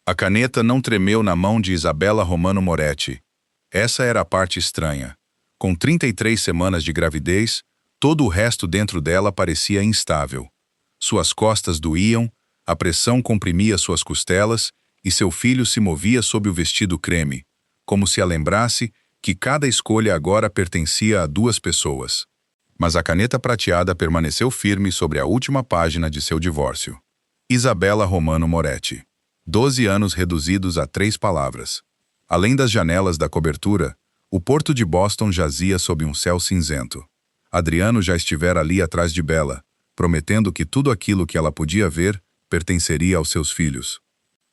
A caneta não tremeu na mão de Isabella Romano Moretti. Essa era a parte estranha. Com 33 semanas de gravidez, todo o resto dentro dela parecia instável. Suas costas doíam, a pressão comprimia suas costelas e seu filho se movia sob o vestido creme, como se a lembrasse que cada escolha agora pertencia a duas pessoas. Mas a caneta prateada permaneceu firme sobre a última página de seu divórcio. Isabella Romano Moretti. 12 anos reduzidos a 3 palavras. Além das janelas da cobertura, o porto de Boston jazia sob um céu cinzento. Adriano já estivera ali atrás de Bella, prometendo que tudo aquilo que ela podia ver pertenceria aos seus filhos.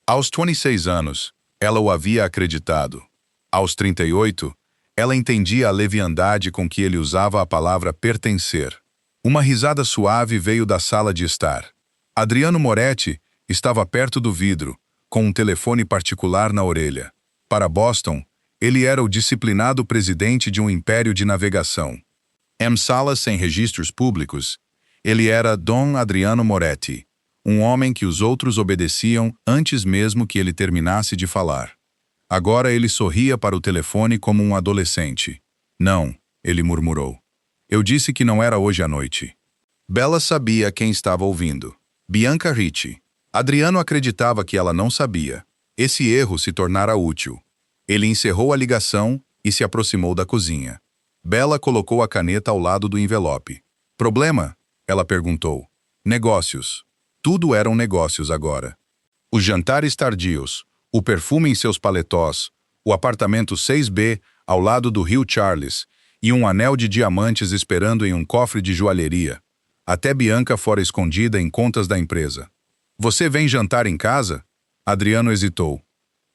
Aos 26 anos, ela o havia acreditado. Aos 38, ela entendia a leviandade com que ele usava a palavra pertencer. Uma risada suave veio da sala de estar. Adriano Moretti estava perto do vidro, com um telefone particular na orelha. Para Boston, ele era o disciplinado presidente de um império de navegação. Em salas sem registros públicos, ele era Dom Adriano Moretti, um homem que os outros obedeciam antes mesmo que ele terminasse de falar. Agora ele sorria para o telefone como um adolescente. Não, ele murmurou. Eu disse que não era hoje à noite. Bella sabia quem estava ouvindo. Bianca Ricci. Adriano acreditava que ela não sabia. Esse erro se tornara útil. Ele encerrou a ligação e se aproximou da cozinha. Bella colocou a caneta ao lado do envelope. Problema? Ela perguntou. Negócios. Tudo eram negócios agora. Os jantares tardios, o perfume em seus paletós, o apartamento 6B ao lado do rio Charles e um anel de diamantes esperando em um cofre de joalheria. Até Bianca fora escondida em contas da empresa. Você vem jantar em casa? Adriano hesitou.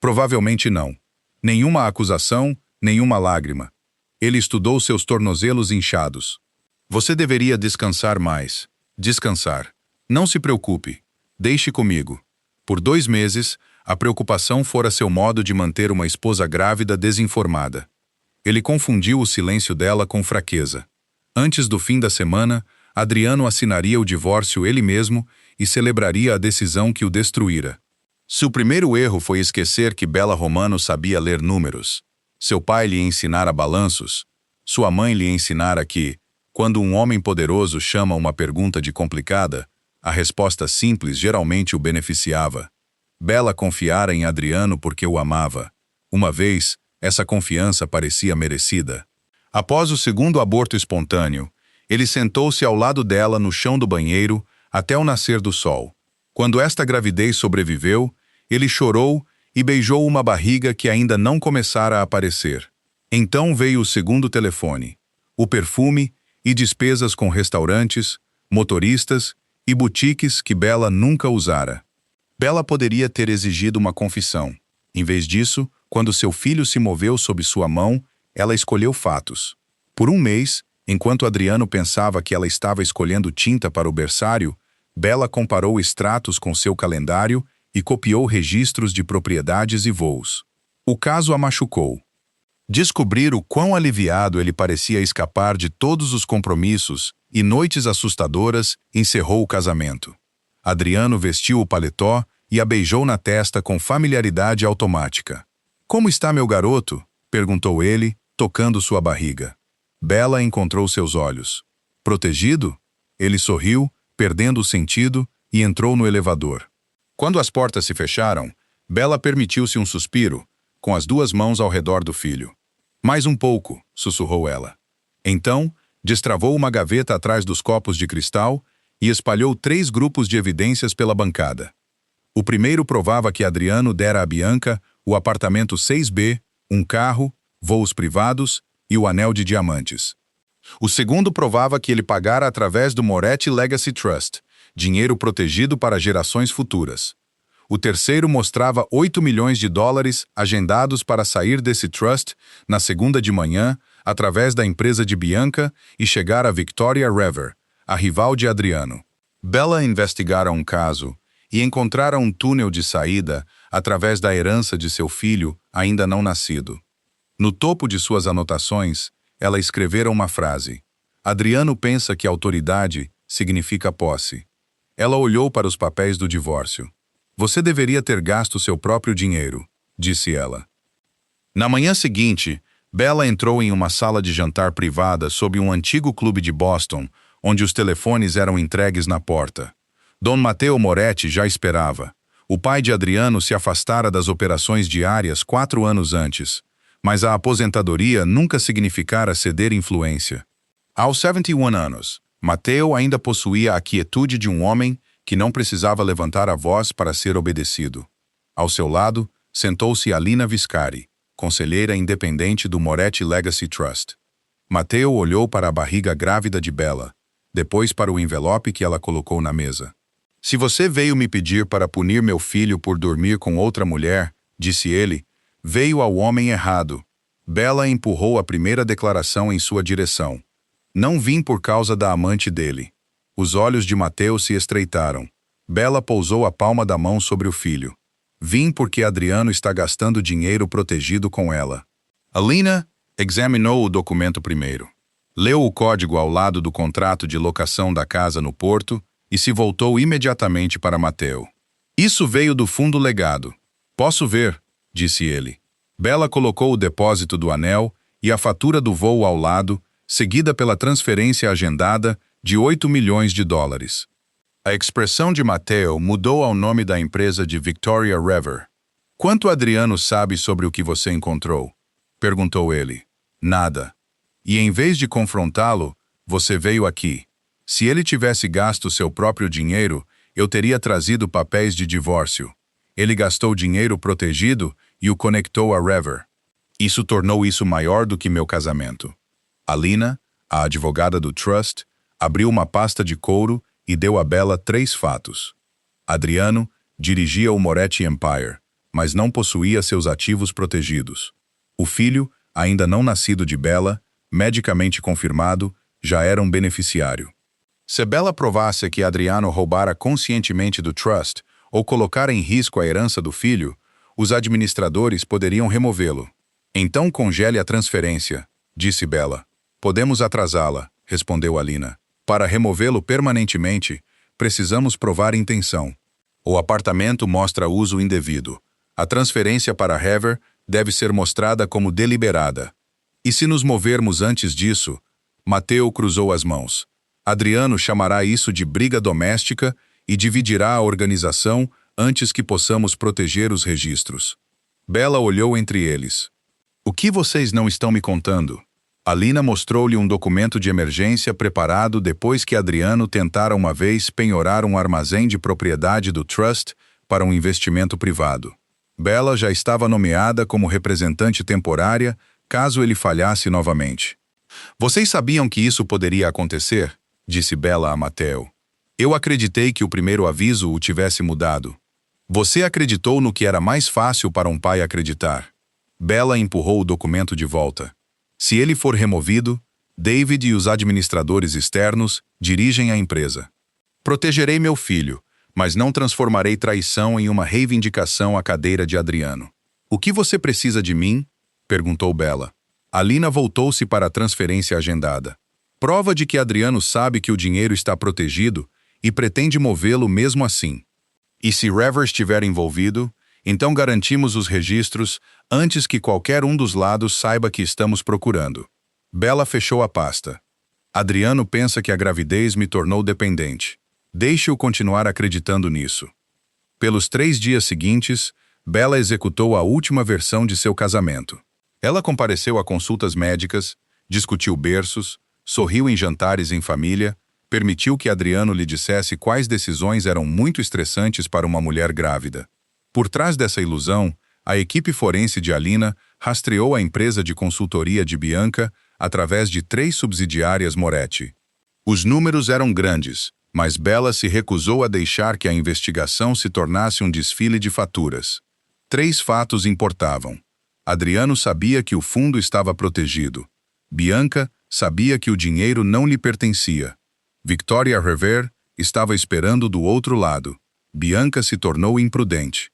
Provavelmente não. Nenhuma acusação, nenhuma lágrima. Ele estudou seus tornozelos inchados. Você deveria descansar mais. Descansar. Não se preocupe. Deixe comigo. Por 2 meses, a preocupação fora seu modo de manter uma esposa grávida desinformada. Ele confundiu o silêncio dela com fraqueza. Antes do fim da semana, Adriano assinaria o divórcio ele mesmo e celebraria a decisão que o destruíra. Seu primeiro erro foi esquecer que Bella Romano sabia ler números. Seu pai lhe ensinara balanços. Sua mãe lhe ensinara que, quando um homem poderoso chama uma pergunta de complicada, a resposta simples geralmente o beneficiava. Bella confiara em Adriano porque o amava. Uma vez, essa confiança parecia merecida. Após o segundo aborto espontâneo, ele sentou-se ao lado dela no chão do banheiro até o nascer do sol. Quando esta gravidez sobreviveu, ele chorou e beijou uma barriga que ainda não começara a aparecer. Então veio o segundo telefone, o perfume e despesas com restaurantes, motoristas e boutiques que Bella nunca usara. Bella poderia ter exigido uma confissão. Em vez disso, quando seu filho se moveu sob sua mão, ela escolheu fatos. Por 1 mês, enquanto Adriano pensava que ela estava escolhendo tinta para o berçário, Bella comparou extratos com seu calendário e copiou registros de propriedades e voos. O caso a machucou. Descobrir o quão aliviado ele parecia escapar de todos os compromissos e noites assustadoras encerrou o casamento. Adriano vestiu o paletó e a beijou na testa com familiaridade automática. Como está meu garoto? Perguntou ele, tocando sua barriga. Bella encontrou seus olhos. Protegido? Ele sorriu, perdendo o sentido, e entrou no elevador. Quando as portas se fecharam, Bella permitiu-se um suspiro, com as 2 mãos ao redor do filho. Mais um pouco, sussurrou ela. Então, destravou uma gaveta atrás dos copos de cristal e espalhou 3 grupos de evidências pela bancada. O primeiro provava que Adriano dera a Bianca o apartamento 6B, um carro, voos privados e o anel de diamantes. O segundo provava que ele pagara através do Moretti Legacy Trust, dinheiro protegido para gerações futuras. O terceiro mostrava 8 milhões de dólares agendados para sair desse trust na segunda de manhã, através da empresa de Bianca e chegar a Victoria Rever, a rival de Adriano. Bella investigara um caso e encontrara um túnel de saída através da herança de seu filho ainda não nascido. No topo de suas anotações, ela escrevera uma frase. Adriano pensa que autoridade significa posse. Ela olhou para os papéis do divórcio. Você deveria ter gasto seu próprio dinheiro, disse ela. Na manhã seguinte, Bella entrou em uma sala de jantar privada sob um antigo clube de Boston, onde os telefones eram entregues na porta. Don Matteo Moretti já esperava. O pai de Adriano se afastara das operações diárias 4 anos antes, mas a aposentadoria nunca significara ceder influência. Aos 71 anos, Matteo ainda possuía a quietude de um homem que não precisava levantar a voz para ser obedecido. Ao seu lado, sentou-se Alina Viscari, conselheira independente do Moretti Legacy Trust. Matteo olhou para a barriga grávida de Bella, depois para o envelope que ela colocou na mesa. Se você veio me pedir para punir meu filho por dormir com outra mulher, disse ele, veio ao homem errado. Bella empurrou a primeira declaração em sua direção. Não vim por causa da amante dele. Os olhos de Matteo se estreitaram. Bella pousou a palma da mão sobre o filho. Vim porque Adriano está gastando dinheiro protegido com ela. Alina examinou o documento primeiro. Leu o código ao lado do contrato de locação da casa no Porto e se voltou imediatamente para Matteo. Isso veio do fundo legado. Posso ver, disse ele. Bella colocou o depósito do anel e a fatura do voo ao lado, seguida pela transferência agendada de $8 milhões. A expressão de Matteo mudou ao nome da empresa de Victoria Rever. Quanto Adriano sabe sobre o que você encontrou? Perguntou ele. Nada. E em vez de confrontá-lo, você veio aqui. Se ele tivesse gasto seu próprio dinheiro, eu teria trazido papéis de divórcio. Ele gastou dinheiro protegido e o conectou a Rever. Isso tornou isso maior do que meu casamento. Alina, a advogada do Trust, abriu uma pasta de couro e deu a Bella 3 fatos. Adriano dirigia o Moretti Empire, mas não possuía seus ativos protegidos. O filho, ainda não nascido de Bella, medicamente confirmado, já era um beneficiário. Se Bella provasse que Adriano roubara conscientemente do Trust ou colocara em risco a herança do filho, os administradores poderiam removê-lo. Então congele a transferência, disse Bella. Podemos atrasá-la, respondeu Alina. Para removê-lo permanentemente, precisamos provar intenção. O apartamento mostra uso indevido. A transferência para Rever deve ser mostrada como deliberada. E se nos movermos antes disso? Matteo cruzou as mãos. Adriano chamará isso de briga doméstica e dividirá a organização antes que possamos proteger os registros. Bella olhou entre eles. O que vocês não estão me contando? Alina mostrou-lhe um documento de emergência preparado depois que Adriano tentara uma vez penhorar um armazém de propriedade do Trust para um investimento privado. Bella já estava nomeada como representante temporária caso ele falhasse novamente. Vocês sabiam que isso poderia acontecer? Disse Bella a Matteo. Eu acreditei que o primeiro aviso o tivesse mudado. Você acreditou no que era mais fácil para um pai acreditar. Bella empurrou o documento de volta. Se ele for removido, David e os administradores externos dirigem a empresa. Protegerei meu filho, mas não transformarei traição em uma reivindicação à cadeira de Adriano. O que você precisa de mim? Perguntou Bella. Alina voltou-se para a transferência agendada. Prova de que Adriano sabe que o dinheiro está protegido e pretende movê-lo mesmo assim. E se Rever estiver envolvido, então garantimos os registros antes que qualquer um dos lados saiba que estamos procurando. Bella fechou a pasta. Adriano pensa que a gravidez me tornou dependente. Deixe-o continuar acreditando nisso. Pelos 3 dias seguintes, Bella executou a última versão de seu casamento. Ela compareceu a consultas médicas, discutiu berços, sorriu em jantares em família, permitiu que Adriano lhe dissesse quais decisões eram muito estressantes para uma mulher grávida. Por trás dessa ilusão, a equipe forense de Alina rastreou a empresa de consultoria de Bianca através de 3 subsidiárias Moretti. Os números eram grandes, mas Bella se recusou a deixar que a investigação se tornasse um desfile de faturas. 3 fatos importavam. Adriano sabia que o fundo estava protegido. Bianca sabia que o dinheiro não lhe pertencia. Victoria Rever estava esperando do outro lado. Bianca se tornou imprudente.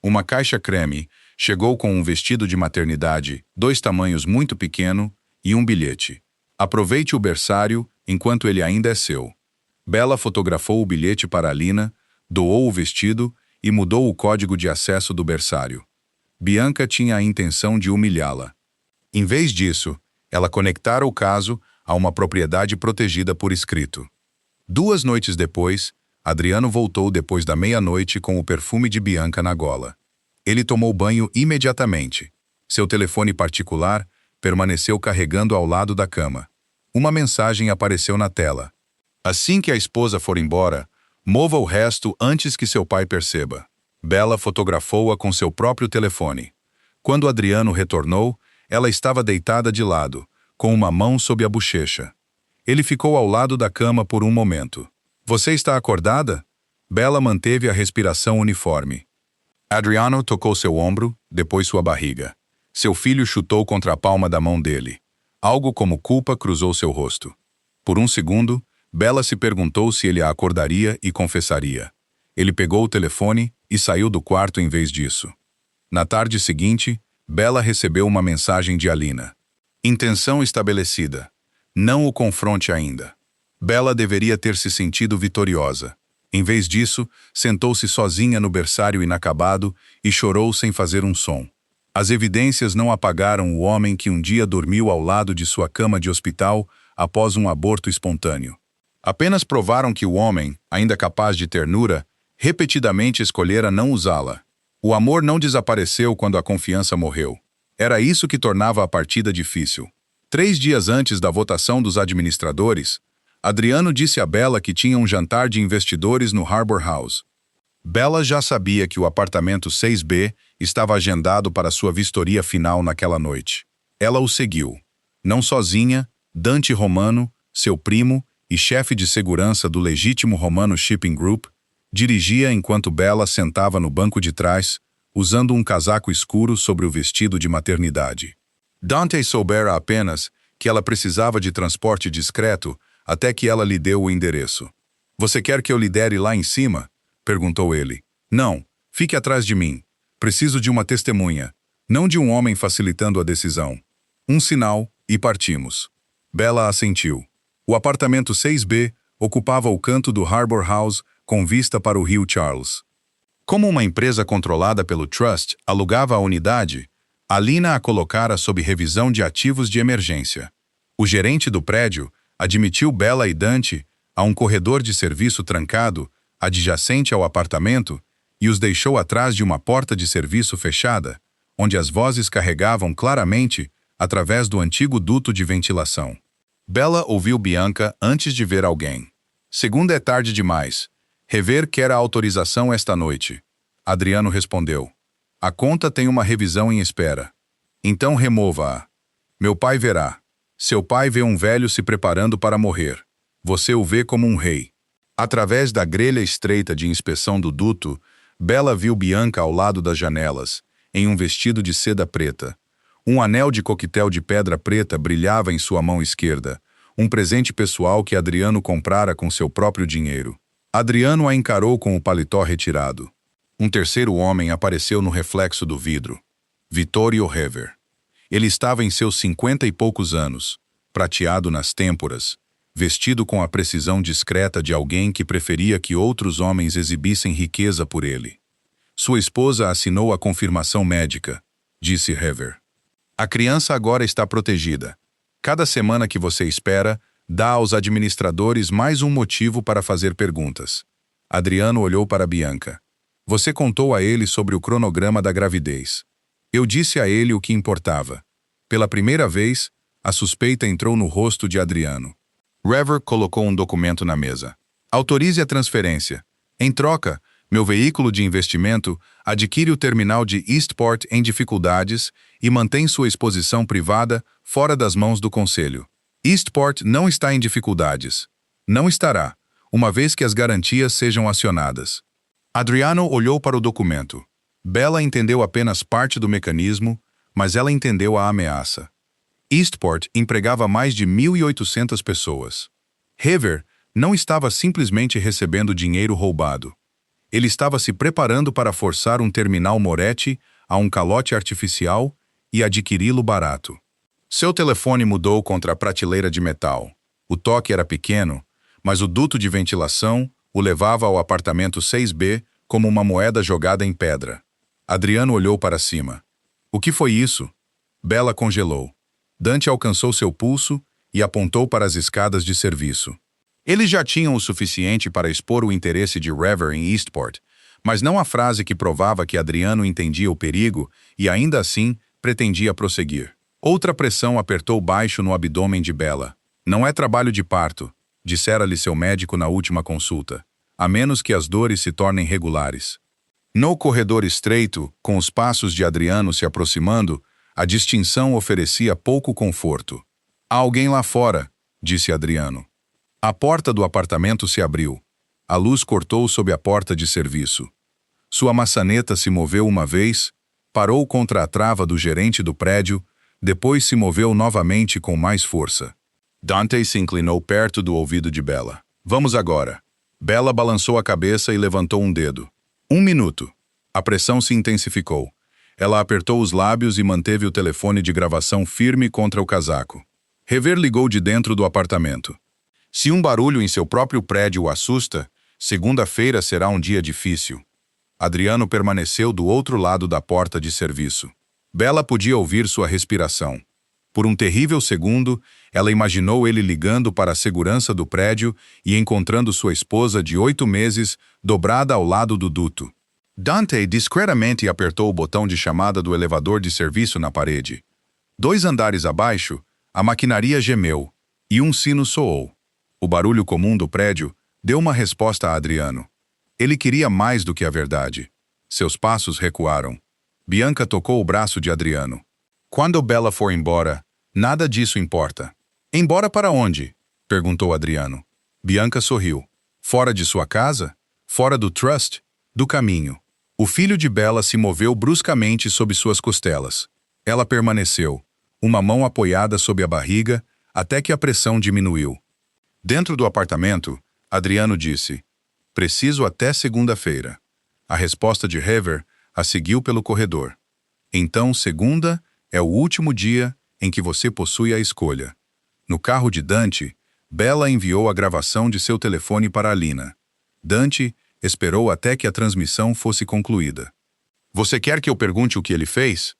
Uma caixa creme chegou com um vestido de maternidade, 2 tamanhos muito pequeno e um bilhete. Aproveite o berçário enquanto ele ainda é seu. Bella fotografou o bilhete para Alina, doou o vestido e mudou o código de acesso do berçário. Bianca tinha a intenção de humilhá-la. Em vez disso, ela conectara o caso a uma propriedade protegida por escrito. 2 noites depois, Adriano voltou depois da meia-noite com o perfume de Bianca na gola. Ele tomou banho imediatamente. Seu telefone particular permaneceu carregando ao lado da cama. Uma mensagem apareceu na tela. Assim que a esposa for embora, mova o resto antes que seu pai perceba. Bella fotografou-a com seu próprio telefone. Quando Adriano retornou, ela estava deitada de lado, com uma mão sob a bochecha. Ele ficou ao lado da cama por um momento. Você está acordada? Bella manteve a respiração uniforme. Adriano tocou seu ombro, depois sua barriga. Seu filho chutou contra a palma da mão dele. Algo como culpa cruzou seu rosto. Por um segundo, Bella se perguntou se ele a acordaria e confessaria. Ele pegou o telefone e saiu do quarto em vez disso. Na tarde seguinte, Bella recebeu uma mensagem de Alina. Intenção estabelecida. Não o confronte ainda. Bella deveria ter se sentido vitoriosa. Em vez disso, sentou-se sozinha no berçário inacabado e chorou sem fazer um som. As evidências não apagaram o homem que um dia dormiu ao lado de sua cama de hospital após um aborto espontâneo. Apenas provaram que o homem, ainda capaz de ternura, repetidamente escolhera não usá-la. O amor não desapareceu quando a confiança morreu. Era isso que tornava a partida difícil. 3 dias antes da votação dos administradores, Adriano disse a Bella que tinha um jantar de investidores no Harbor House. Bella já sabia que o apartamento 6B estava agendado para sua vistoria final naquela noite. Ela o seguiu. Não sozinha, Dante Romano, seu primo e chefe de segurança do legítimo Romano Shipping Group, dirigia enquanto Bella sentava no banco de trás, usando um casaco escuro sobre o vestido de maternidade. Dante soubera apenas que ela precisava de transporte discreto até que ela lhe deu o endereço. Você quer que eu lidere lá em cima? Perguntou ele. Não, fique atrás de mim. Preciso de uma testemunha, não de um homem facilitando a decisão. Um sinal e partimos. Bella assentiu. O apartamento 6B ocupava o canto do Harbor House com vista para o rio Charles. Como uma empresa controlada pelo Trust alugava a unidade, Alina a colocara sob revisão de ativos de emergência. O gerente do prédio admitiu Bella e Dante a um corredor de serviço trancado, adjacente ao apartamento, e os deixou atrás de uma porta de serviço fechada, onde as vozes carregavam claramente através do antigo duto de ventilação. Bella ouviu Bianca antes de ver alguém. Segunda é tarde demais. Rever quer a autorização esta noite. Adriano respondeu. A conta tem uma revisão em espera. Então remova-a. Meu pai verá. Seu pai vê um velho se preparando para morrer. Você o vê como um rei. Através da grelha estreita de inspeção do duto, Bella viu Bianca ao lado das janelas, em um vestido de seda preta. Um anel de coquetel de pedra preta brilhava em sua mão esquerda, um presente pessoal que Adriano comprara com seu próprio dinheiro. Adriano a encarou com o paletó retirado. Um terceiro homem apareceu no reflexo do vidro. Vittorio Hever. Ele estava em seus 50 e poucos anos, prateado nas têmporas, vestido com a precisão discreta de alguém que preferia que outros homens exibissem riqueza por ele. Sua esposa assinou a confirmação médica, disse Hever. A criança agora está protegida. Cada semana que você espera, dá aos administradores mais um motivo para fazer perguntas. Adriano olhou para Bianca. Você contou a ele sobre o cronograma da gravidez. Eu disse a ele o que importava. Pela primeira vez, a suspeita entrou no rosto de Adriano. Hever colocou um documento na mesa. Autorize a transferência. Em troca, meu veículo de investimento adquire o terminal de Eastport em dificuldades e mantém sua exposição privada fora das mãos do Conselho. Eastport não está em dificuldades. Não estará, uma vez que as garantias sejam acionadas. Adriano olhou para o documento. Bella entendeu apenas parte do mecanismo, mas ela entendeu a ameaça. Eastport empregava mais de 1.800 pessoas. Hever não estava simplesmente recebendo dinheiro roubado. Ele estava se preparando para forçar um terminal Moretti a um calote artificial e adquiri-lo barato. Seu telefone mudou contra a prateleira de metal. O toque era pequeno, mas o duto de ventilação o levava ao apartamento 6B como uma moeda jogada em pedra. Adriano olhou para cima. O que foi isso? Bella congelou. Dante alcançou seu pulso e apontou para as escadas de serviço. Eles já tinham o suficiente para expor o interesse de Rever em Eastport, mas não a frase que provava que Adriano entendia o perigo e, ainda assim, pretendia prosseguir. Outra pressão apertou baixo no abdômen de Bella. Não é trabalho de parto, dissera-lhe seu médico na última consulta, a menos que as dores se tornem regulares. No corredor estreito, com os passos de Adriano se aproximando, a distinção oferecia pouco conforto. Há alguém lá fora, disse Adriano. A porta do apartamento se abriu. A luz cortou sob a porta de serviço. Sua maçaneta se moveu uma vez, parou contra a trava do gerente do prédio, depois se moveu novamente com mais força. Dante se inclinou perto do ouvido de Bella. Vamos agora. Bella balançou a cabeça e levantou um dedo. 1 minuto. A pressão se intensificou. Ela apertou os lábios e manteve o telefone de gravação firme contra o casaco. Rever ligou de dentro do apartamento. Se um barulho em seu próprio prédio o assusta, segunda-feira será um dia difícil. Adriano permaneceu do outro lado da porta de serviço. Bella podia ouvir sua respiração. Por um terrível segundo, ela imaginou ele ligando para a segurança do prédio e encontrando sua esposa de 8 meses dobrada ao lado do duto. Dante discretamente apertou o botão de chamada do elevador de serviço na parede. 2 andares abaixo, a maquinaria gemeu e um sino soou. O barulho comum do prédio deu uma resposta a Adriano. Ele queria mais do que a verdade. Seus passos recuaram. Bianca tocou o braço de Adriano. Quando Bella for embora, nada disso importa. Embora para onde? Perguntou Adriano. Bianca sorriu. Fora de sua casa? Fora do trust? Do caminho. O filho de Bella se moveu bruscamente sob suas costelas. Ela permaneceu, uma mão apoiada sob a barriga, até que a pressão diminuiu. Dentro do apartamento, Adriano disse: Preciso até segunda-feira. A resposta de Hever a seguiu pelo corredor. Então, segunda é o último dia em que você possui a escolha. No carro de Dante, Bella enviou a gravação de seu telefone para Alina. Dante esperou até que a transmissão fosse concluída. Você quer que eu pergunte o que ele fez?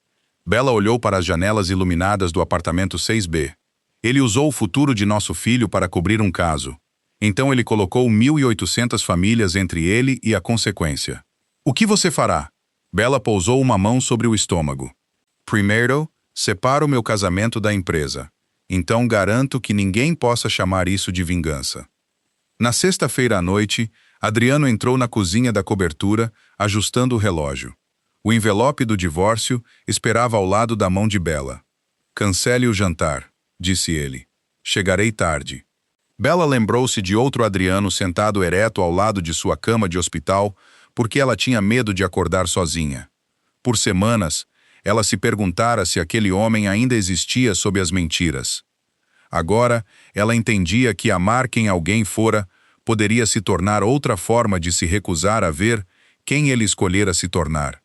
Bella olhou para as janelas iluminadas do apartamento 6B. Ele usou o futuro de nosso filho para cobrir um caso. Então ele colocou 1.800 famílias entre ele e a consequência. O que você fará? Bella pousou uma mão sobre o estômago. Primeiro, separo meu casamento da empresa. Então garanto que ninguém possa chamar isso de vingança. Na sexta-feira à noite, Adriano entrou na cozinha da cobertura, ajustando o relógio. O envelope do divórcio esperava ao lado da mão de Bella. Cancele o jantar, disse ele. Chegarei tarde. Bella lembrou-se de outro Adriano sentado ereto ao lado de sua cama de hospital, porque ela tinha medo de acordar sozinha. Por semanas, ela se perguntara se aquele homem ainda existia sob as mentiras. Agora, ela entendia que amar quem alguém fora poderia se tornar outra forma de se recusar a ver quem ele escolhera se tornar.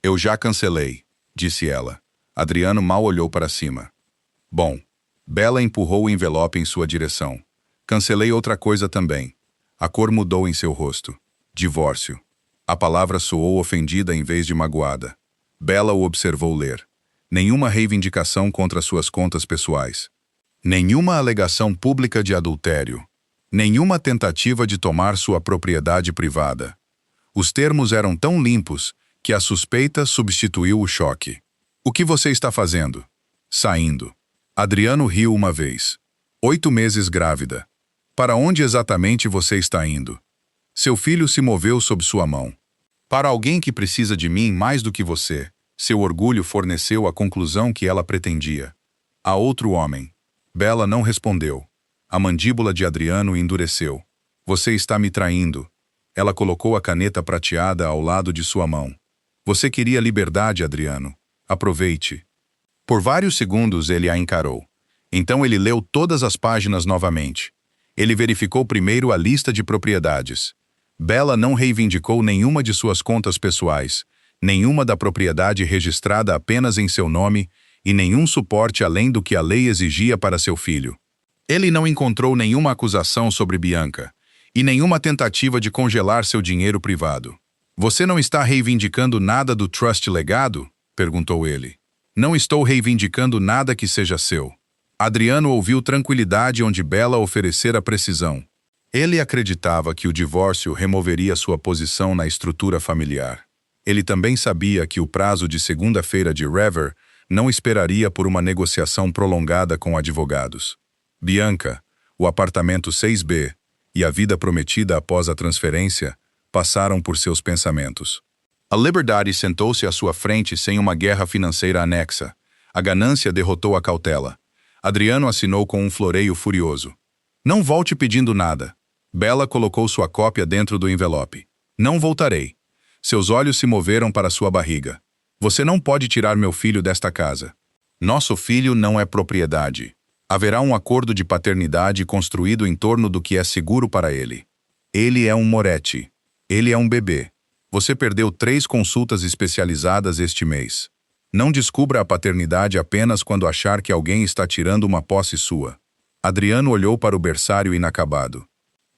Eu já cancelei, disse ela. Adriano mal olhou para cima. Bom, Bella empurrou o envelope em sua direção. Cancelei outra coisa também. A cor mudou em seu rosto. Divórcio. A palavra soou ofendida em vez de magoada. Bella o observou ler. Nenhuma reivindicação contra suas contas pessoais. Nenhuma alegação pública de adultério. Nenhuma tentativa de tomar sua propriedade privada. Os termos eram tão limpos que a suspeita substituiu o choque. O que você está fazendo? Saindo. Adriano riu uma vez. 8 meses grávida. Para onde exatamente você está indo? Seu filho se moveu sob sua mão. Para alguém que precisa de mim mais do que você, seu orgulho forneceu a conclusão que ela pretendia. A outro homem. Bella não respondeu. A mandíbula de Adriano endureceu. Você está me traindo. Ela colocou a caneta prateada ao lado de sua mão. Você queria liberdade, Adriano. Aproveite. Por vários segundos ele a encarou. Então ele leu todas as páginas novamente. Ele verificou primeiro a lista de propriedades. Bella não reivindicou nenhuma de suas contas pessoais, nenhuma da propriedade registrada apenas em seu nome e nenhum suporte além do que a lei exigia para seu filho. Ele não encontrou nenhuma acusação sobre Bianca e nenhuma tentativa de congelar seu dinheiro privado. Você não está reivindicando nada do trust legado? Perguntou ele. Não estou reivindicando nada que seja seu. Adriano ouviu tranquilidade onde Bella oferecera precisão. Ele acreditava que o divórcio removeria sua posição na estrutura familiar. Ele também sabia que o prazo de segunda-feira de Rever não esperaria por uma negociação prolongada com advogados. Bianca, o apartamento 6B e a vida prometida após a transferência passaram por seus pensamentos. A liberdade sentou-se à sua frente sem uma guerra financeira anexa. A ganância derrotou a cautela. Adriano assinou com um floreio furioso. Não volte pedindo nada. Bella colocou sua cópia dentro do envelope. Não voltarei. Seus olhos se moveram para sua barriga. Você não pode tirar meu filho desta casa. Nosso filho não é propriedade. Haverá um acordo de paternidade construído em torno do que é seguro para ele. Ele é um Moretti. Ele é um bebê. Você perdeu 3 consultas especializadas este mês. Não descubra a paternidade apenas quando achar que alguém está tirando uma posse sua. Adriano olhou para o berçário inacabado.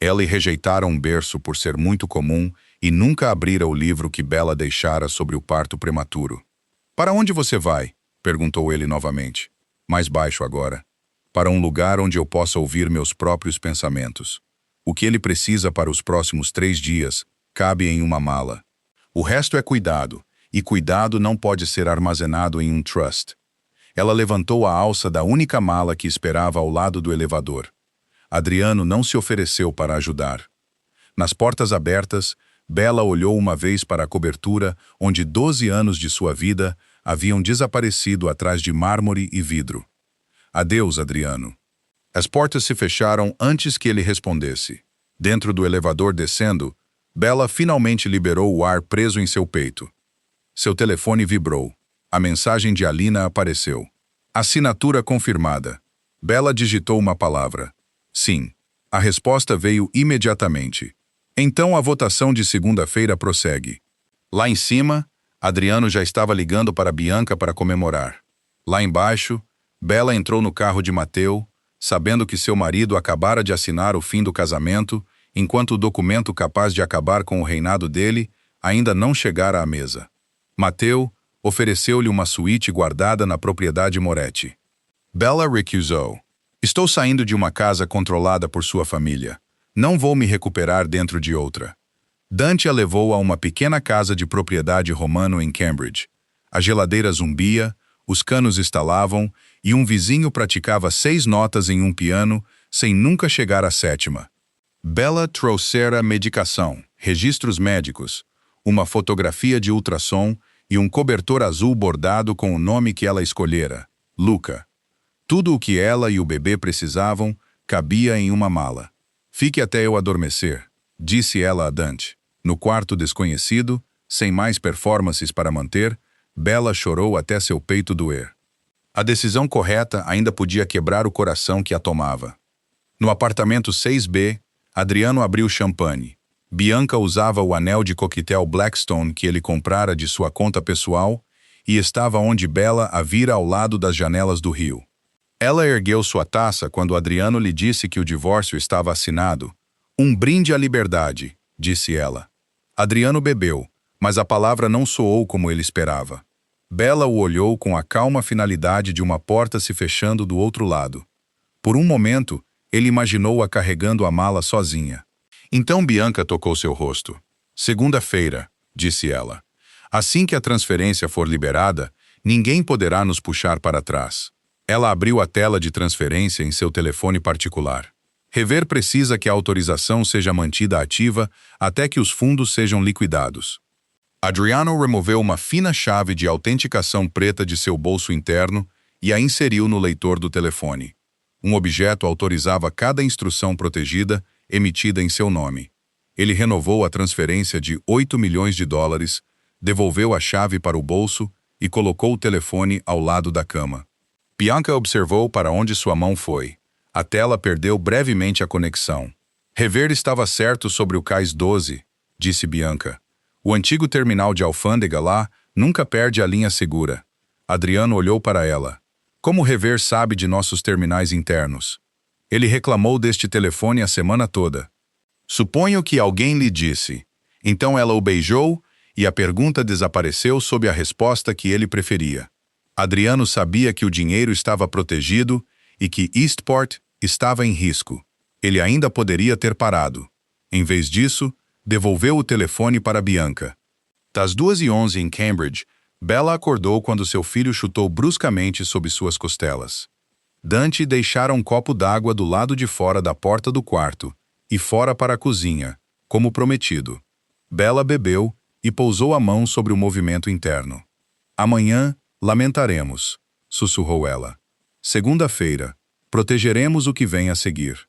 Ela rejeitara um berço por ser muito comum e nunca abrira o livro que Bella deixara sobre o parto prematuro. Para onde você vai? Perguntou ele novamente. Mais baixo agora. Para um lugar onde eu possa ouvir meus próprios pensamentos. O que ele precisa para os próximos 3 dias cabe em uma mala. O resto é cuidado, e cuidado não pode ser armazenado em um trust. Ela levantou a alça da única mala que esperava ao lado do elevador. Adriano não se ofereceu para ajudar. Nas portas abertas, Bella olhou uma vez para a cobertura onde 12 anos de sua vida haviam desaparecido atrás de mármore e vidro. Adeus, Adriano. As portas se fecharam antes que ele respondesse. Dentro do elevador descendo, Bella finalmente liberou o ar preso em seu peito. Seu telefone vibrou. A mensagem de Alina apareceu. Assinatura confirmada. Bella digitou uma palavra. Sim. A resposta veio imediatamente. Então a votação de segunda-feira prossegue. Lá em cima, Adriano já estava ligando para Bianca para comemorar. Lá embaixo, Bella entrou no carro de Mateu, sabendo que seu marido acabara de assinar o fim do casamento, enquanto o documento capaz de acabar com o reinado dele ainda não chegara à mesa. Mateu ofereceu-lhe uma suíte guardada na propriedade Moretti. Bella recusou. Estou saindo de uma casa controlada por sua família. Não vou me recuperar dentro de outra. Dante a levou a uma pequena casa de propriedade romano em Cambridge. A geladeira zumbia, os canos estalavam e um vizinho praticava 6 notas em um piano sem nunca chegar à 7ª. Bella trouxera medicação, registros médicos, uma fotografia de ultrassom e um cobertor azul bordado com o nome que ela escolhera, Luca. Tudo o que ela e o bebê precisavam cabia em uma mala. Fique até eu adormecer, disse ela a Dante. No quarto desconhecido, sem mais performances para manter, Bella chorou até seu peito doer. A decisão correta ainda podia quebrar o coração que a tomava. No apartamento 6B, Adriano abriu champanhe. Bianca usava o anel de coquetel Blackstone que ele comprara de sua conta pessoal e estava onde Bella a vira ao lado das janelas do rio. Ela ergueu sua taça quando Adriano lhe disse que o divórcio estava assinado. Um brinde à liberdade, disse ela. Adriano bebeu, mas a palavra não soou como ele esperava. Bella o olhou com a calma finalidade de uma porta se fechando do outro lado. Por um momento, ele imaginou-a carregando a mala sozinha. Então Bianca tocou seu rosto. Segunda-feira, disse ela. Assim que a transferência for liberada, ninguém poderá nos puxar para trás. Ela abriu a tela de transferência em seu telefone particular. Rever precisa que a autorização seja mantida ativa até que os fundos sejam liquidados. Adriano removeu uma fina chave de autenticação preta de seu bolso interno e a inseriu no leitor do telefone. Um objeto autorizava cada instrução protegida emitida em seu nome. Ele renovou a transferência de $8 milhões, devolveu a chave para o bolso e colocou o telefone ao lado da cama. Bianca observou para onde sua mão foi. A tela perdeu brevemente a conexão. Rever estava certo sobre o cais 12, disse Bianca. O antigo terminal de alfândega lá nunca perde a linha segura. Adriano olhou para ela. Como Rever sabe de nossos terminais internos? Ele reclamou deste telefone a semana toda. Suponho que alguém lhe disse. Então ela o beijou e a pergunta desapareceu sob a resposta que ele preferia. Adriano sabia que o dinheiro estava protegido e que Eastport estava em risco. Ele ainda poderia ter parado. Em vez disso, devolveu o telefone para Bianca. Das 2h11 em Cambridge, Bella acordou quando seu filho chutou bruscamente sob suas costelas. Dante deixara um copo d'água do lado de fora da porta do quarto e fora para a cozinha, como prometido. Bella bebeu e pousou a mão sobre o movimento interno. Amanhã, lamentaremos, sussurrou ela. Segunda-feira, protegeremos o que vem a seguir.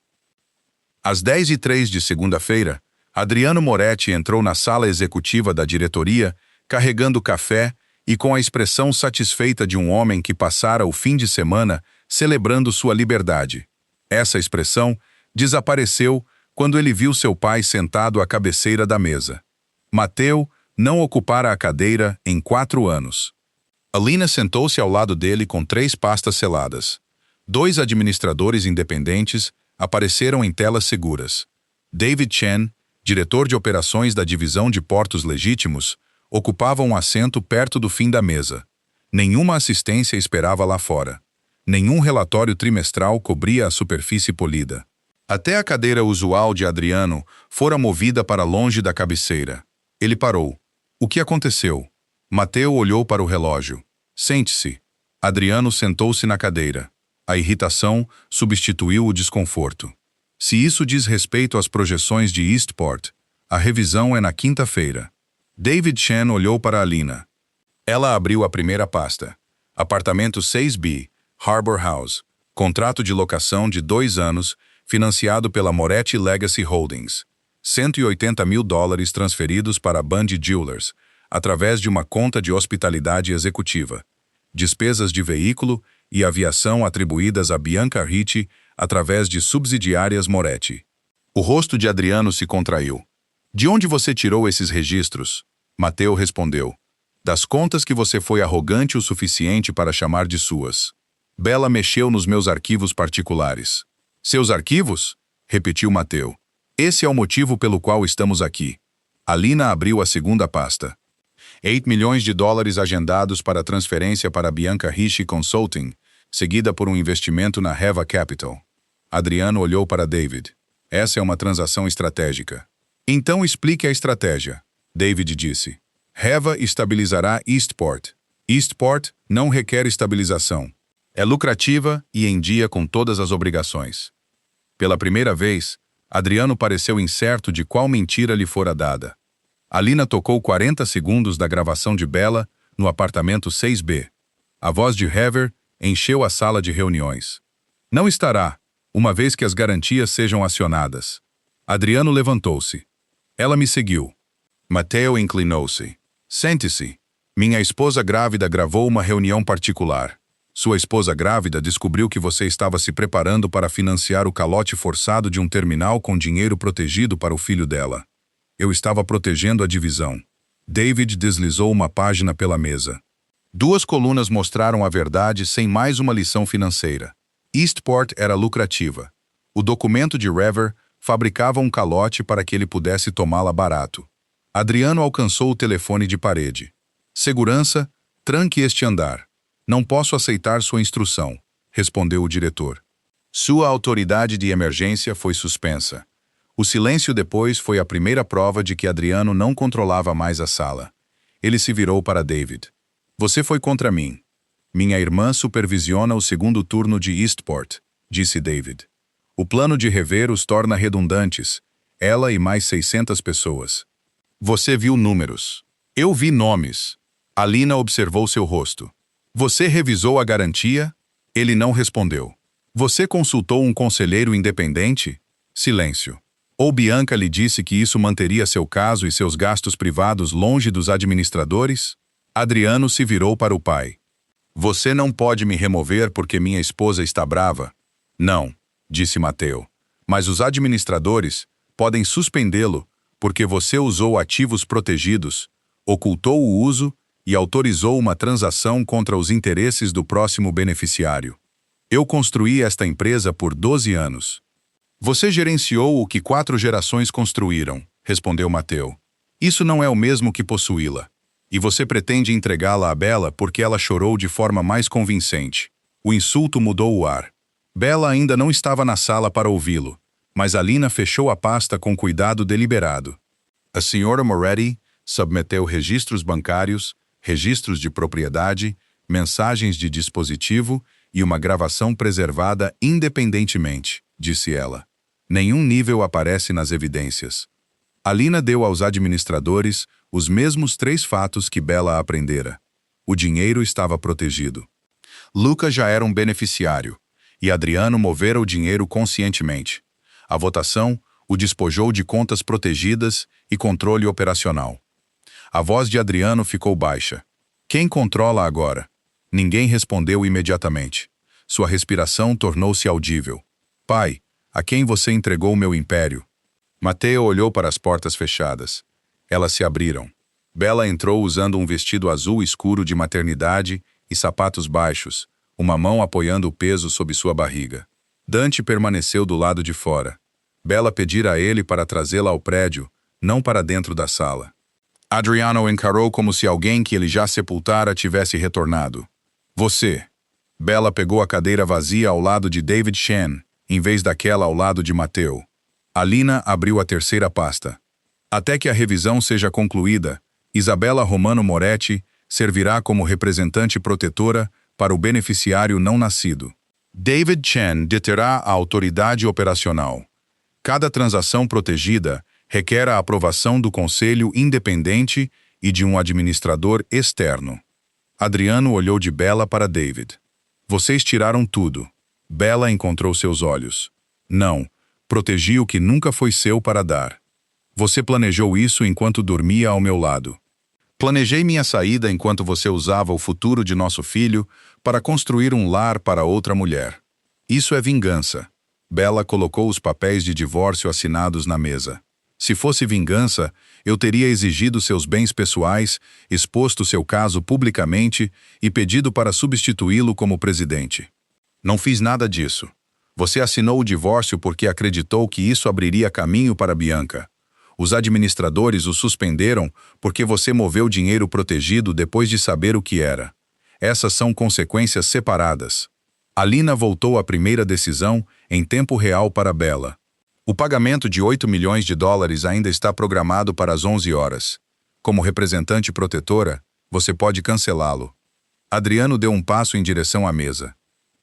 Às 10h03 de segunda-feira, Adriano Moretti entrou na sala executiva da diretoria, carregando café e com a expressão satisfeita de um homem que passara o fim de semana celebrando sua liberdade. Essa expressão desapareceu quando ele viu seu pai sentado à cabeceira da mesa. Mateu não ocupara a cadeira em 4 anos. Alina sentou-se ao lado dele com 3 pastas seladas. 2 administradores independentes apareceram em telas seguras. David Chen, diretor de operações da divisão de portos legítimos, ocupava um assento perto do fim da mesa. Nenhuma assistência esperava lá fora. Nenhum relatório trimestral cobria a superfície polida. Até a cadeira usual de Adriano fora movida para longe da cabeceira. Ele parou. O que aconteceu? Mateu olhou para o relógio. Sente-se. Adriano sentou-se na cadeira. A irritação substituiu o desconforto. Se isso diz respeito às projeções de Eastport, a revisão é na quinta-feira. David Chen olhou para Alina. Ela abriu a primeira pasta. Apartamento 6B, Harbour House. Contrato de locação de 2 anos, financiado pela Moretti Legacy Holdings. $180 mil transferidos para a Bundy Jewelers, através de uma conta de hospitalidade executiva. Despesas de veículo e aviação atribuídas a Bianca Ricci através de subsidiárias Moretti. O rosto de Adriano se contraiu. De onde você tirou esses registros? Mateu respondeu. Das contas que você foi arrogante o suficiente para chamar de suas. Bella mexeu nos meus arquivos particulares. Seus arquivos? Repetiu Mateu. Esse é o motivo pelo qual estamos aqui. Alina abriu a segunda pasta. $8 milhões agendados para transferência para Bianca Ricci Consulting, seguida por um investimento na Heva Capital. Adriano olhou para David. Essa é uma transação estratégica. Então explique a estratégia, David disse. Heva estabilizará Eastport. Eastport não requer estabilização. É lucrativa e em dia com todas as obrigações. Pela primeira vez, Adriano pareceu incerto de qual mentira lhe fora dada. Alina tocou 40 segundos da gravação de Bella no apartamento 6B. A voz de Hever encheu a sala de reuniões. Não estará, uma vez que as garantias sejam acionadas. Adriano levantou-se. Ela me seguiu. Mateu inclinou-se. Sente-se. Minha esposa grávida gravou uma reunião particular. Sua esposa grávida descobriu que você estava se preparando para financiar o calote forçado de um terminal com dinheiro protegido para o filho dela. Eu estava protegendo a divisão. David deslizou uma página pela mesa. 2 colunas mostraram a verdade sem mais uma lição financeira. Eastport era lucrativa. O documento de Rever fabricava um calote para que ele pudesse tomá-la barato. Adriano alcançou o telefone de parede. Segurança, tranque este andar. Não posso aceitar sua instrução, respondeu o diretor. Sua autoridade de emergência foi suspensa. O silêncio depois foi a primeira prova de que Adriano não controlava mais a sala. Ele se virou para David. Você foi contra mim. Minha irmã supervisiona o segundo turno de Eastport, disse David. O plano de rever os torna redundantes, ela e mais 600 pessoas. Você viu números. Eu vi nomes. Alina observou seu rosto. Você revisou a garantia? Ele não respondeu. Você consultou um conselheiro independente? Silêncio. Ou Bianca lhe disse que isso manteria seu caso e seus gastos privados longe dos administradores? Adriano se virou para o pai. Você não pode me remover porque minha esposa está brava? Não, disse Mateu. Mas os administradores podem suspendê-lo porque você usou ativos protegidos, ocultou o uso e autorizou uma transação contra os interesses do próximo beneficiário. Eu construí esta empresa por 12 anos. Você gerenciou o que 4 gerações construíram, respondeu Mateu. Isso não é o mesmo que possuí-la. E você pretende entregá-la a Bella porque ela chorou de forma mais convincente. O insulto mudou o ar. Bella ainda não estava na sala para ouvi-lo, mas Alina fechou a pasta com cuidado deliberado. A senhora Moretti submeteu registros bancários, registros de propriedade, mensagens de dispositivo e uma gravação preservada independentemente, disse ela. Nenhum nível aparece nas evidências. Alina deu aos administradores os mesmos 3 fatos que Bella aprendera. O dinheiro estava protegido. Luca já era um beneficiário, e Adriano movera o dinheiro conscientemente. A votação o despojou de contas protegidas e controle operacional. A voz de Adriano ficou baixa. Quem controla agora? Ninguém respondeu imediatamente. Sua respiração tornou-se audível. Pai, a quem você entregou meu império? Mateo olhou para as portas fechadas. Elas se abriram. Bella entrou usando um vestido azul escuro de maternidade e sapatos baixos, uma mão apoiando o peso sob sua barriga. Dante permaneceu do lado de fora. Bella pedira a ele para trazê-la ao prédio, não para dentro da sala. Adriano encarou como se alguém que ele já sepultara tivesse retornado. Você. Bella pegou a cadeira vazia ao lado de David Shen, em vez daquela ao lado de Mateo. Alina abriu a terceira pasta. Até que a revisão seja concluída, Isabella Romano Moretti servirá como representante protetora para o beneficiário não nascido. David Chen deterá a autoridade operacional. Cada transação protegida requer a aprovação do Conselho Independente e de um administrador externo. Adriano olhou de Bella para David. Vocês tiraram tudo. Bella encontrou seus olhos. Não. Protegi o que nunca foi seu para dar. Você planejou isso enquanto dormia ao meu lado. Planejei minha saída enquanto você usava o futuro de nosso filho para construir um lar para outra mulher. Isso é vingança. Bella colocou os papéis de divórcio assinados na mesa. Se fosse vingança, eu teria exigido seus bens pessoais, exposto seu caso publicamente e pedido para substituí-lo como presidente. Não fiz nada disso. Você assinou o divórcio porque acreditou que isso abriria caminho para Bianca. Os administradores o suspenderam porque você moveu dinheiro protegido depois de saber o que era. Essas são consequências separadas. Alina voltou à primeira decisão em tempo real para Bella. O pagamento de 8 milhões de dólares ainda está programado para as 11 horas. Como representante protetora, você pode cancelá-lo. Adriano deu um passo em direção à mesa.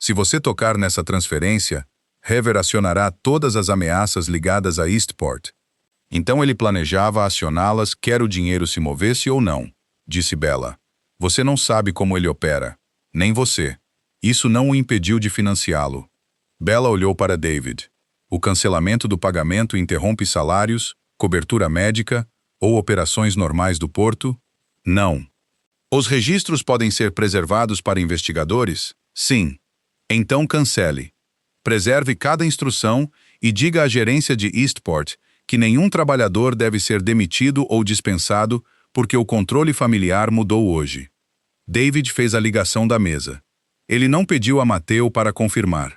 Se você tocar nessa transferência, Hever acionará todas as ameaças ligadas a Eastport. Então ele planejava acioná-las quer o dinheiro se movesse ou não, disse Bella. Você não sabe como ele opera. Nem você. Isso não o impediu de financiá-lo. Bella olhou para David. O cancelamento do pagamento interrompe salários, cobertura médica ou operações normais do porto? Não. Os registros podem ser preservados para investigadores? Sim. Então cancele. Preserve cada instrução e diga à gerência de Eastport que nenhum trabalhador deve ser demitido ou dispensado porque o controle familiar mudou hoje. David fez a ligação da mesa. Ele não pediu a Mateo para confirmar.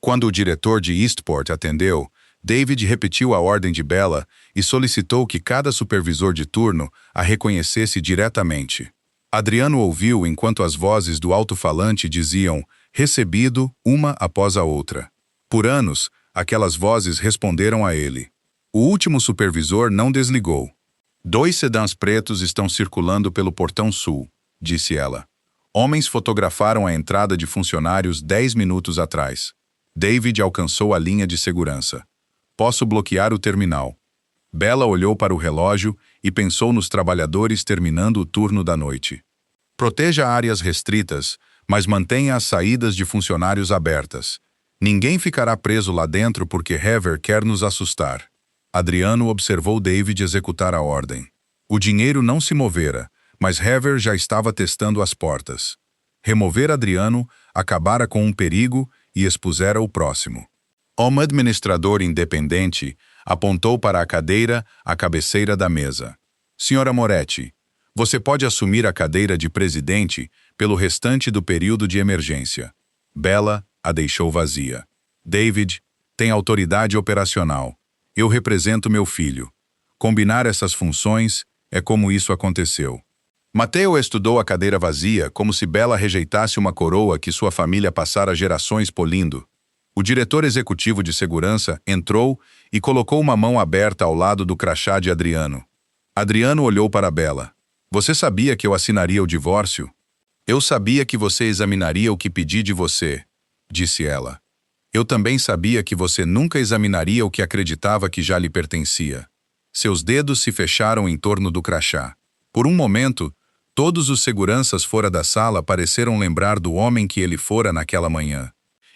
Quando o diretor de Eastport atendeu, David repetiu a ordem de Bella e solicitou que cada supervisor de turno a reconhecesse diretamente. Adriano ouviu enquanto as vozes do alto-falante diziam recebido uma após a outra. Por anos, aquelas vozes responderam a ele. O último supervisor não desligou. 2 sedãs pretos estão circulando pelo portão sul, disse ela. Homens fotografaram a entrada de funcionários 10 minutos atrás. David alcançou a linha de segurança. Posso bloquear o terminal. Bella olhou para o relógio e pensou nos trabalhadores terminando o turno da noite. Proteja áreas restritas, mas mantenha as saídas de funcionários abertas. Ninguém ficará preso lá dentro porque Hever quer nos assustar. Adriano observou David executar a ordem. O dinheiro não se movera, mas Hever já estava testando as portas. Remover Adriano acabara com um perigo e expusera o próximo. Um administrador independente apontou para a cadeira à cabeceira da mesa. Senhora Moretti, você pode assumir a cadeira de presidente pelo restante do período de emergência. Bella a deixou vazia. David tem autoridade operacional. Eu represento meu filho. Combinar essas funções é como isso aconteceu. Mateo estudou a cadeira vazia como se Bella rejeitasse uma coroa que sua família passara gerações polindo. O diretor executivo de segurança entrou e colocou uma mão aberta ao lado do crachá de Adriano. Adriano olhou para Bella. Você sabia que eu assinaria o divórcio? Eu sabia que você examinaria o que pedi de você, disse ela. Eu também sabia que você nunca examinaria o que acreditava que já lhe pertencia. Seus dedos se fecharam em torno do crachá. Por um momento, todos os seguranças fora da sala pareceram lembrar do homem que ele fora naquela manhã.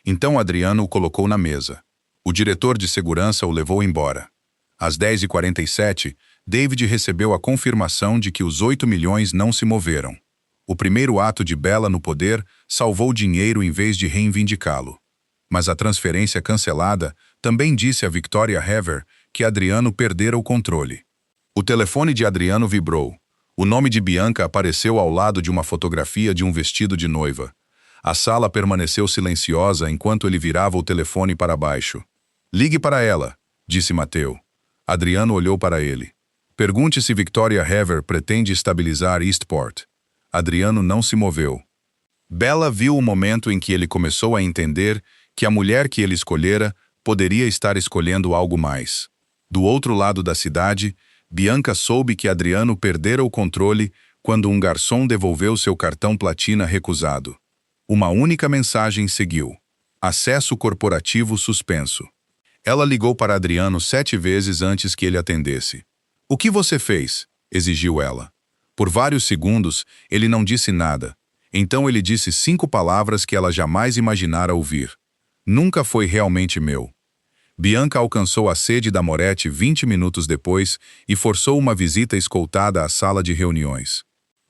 Então Adriano o colocou na mesa. O diretor de segurança o levou embora. Às 10h47, David recebeu a confirmação de que os 8 milhões não se moveram. O primeiro ato de Bella no poder salvou dinheiro em vez de reivindicá-lo. Mas a transferência cancelada também disse a Victoria Hever que Adriano perdera o controle. O telefone de Adriano vibrou. O nome de Bianca apareceu ao lado de uma fotografia de um vestido de noiva. A sala permaneceu silenciosa enquanto ele virava o telefone para baixo. Ligue para ela, disse Mateo. Adriano olhou para ele. Pergunte se Victoria Hever pretende estabilizar Eastport. Adriano não se moveu. Bella viu o momento em que ele começou a entender que a mulher que ele escolhera poderia estar escolhendo algo mais. Do outro lado da cidade, Bianca soube que Adriano perdera o controle quando um garçom devolveu seu cartão platina recusado. Uma única mensagem seguiu. Acesso corporativo suspenso. Ela ligou para Adriano 7 vezes antes que ele atendesse. O que você fez? Exigiu ela. Por vários segundos, ele não disse nada. Então ele disse 5 palavras que ela jamais imaginara ouvir. Nunca foi realmente meu. Bianca alcançou a sede da Moretti 20 minutos depois e forçou uma visita escoltada à sala de reuniões.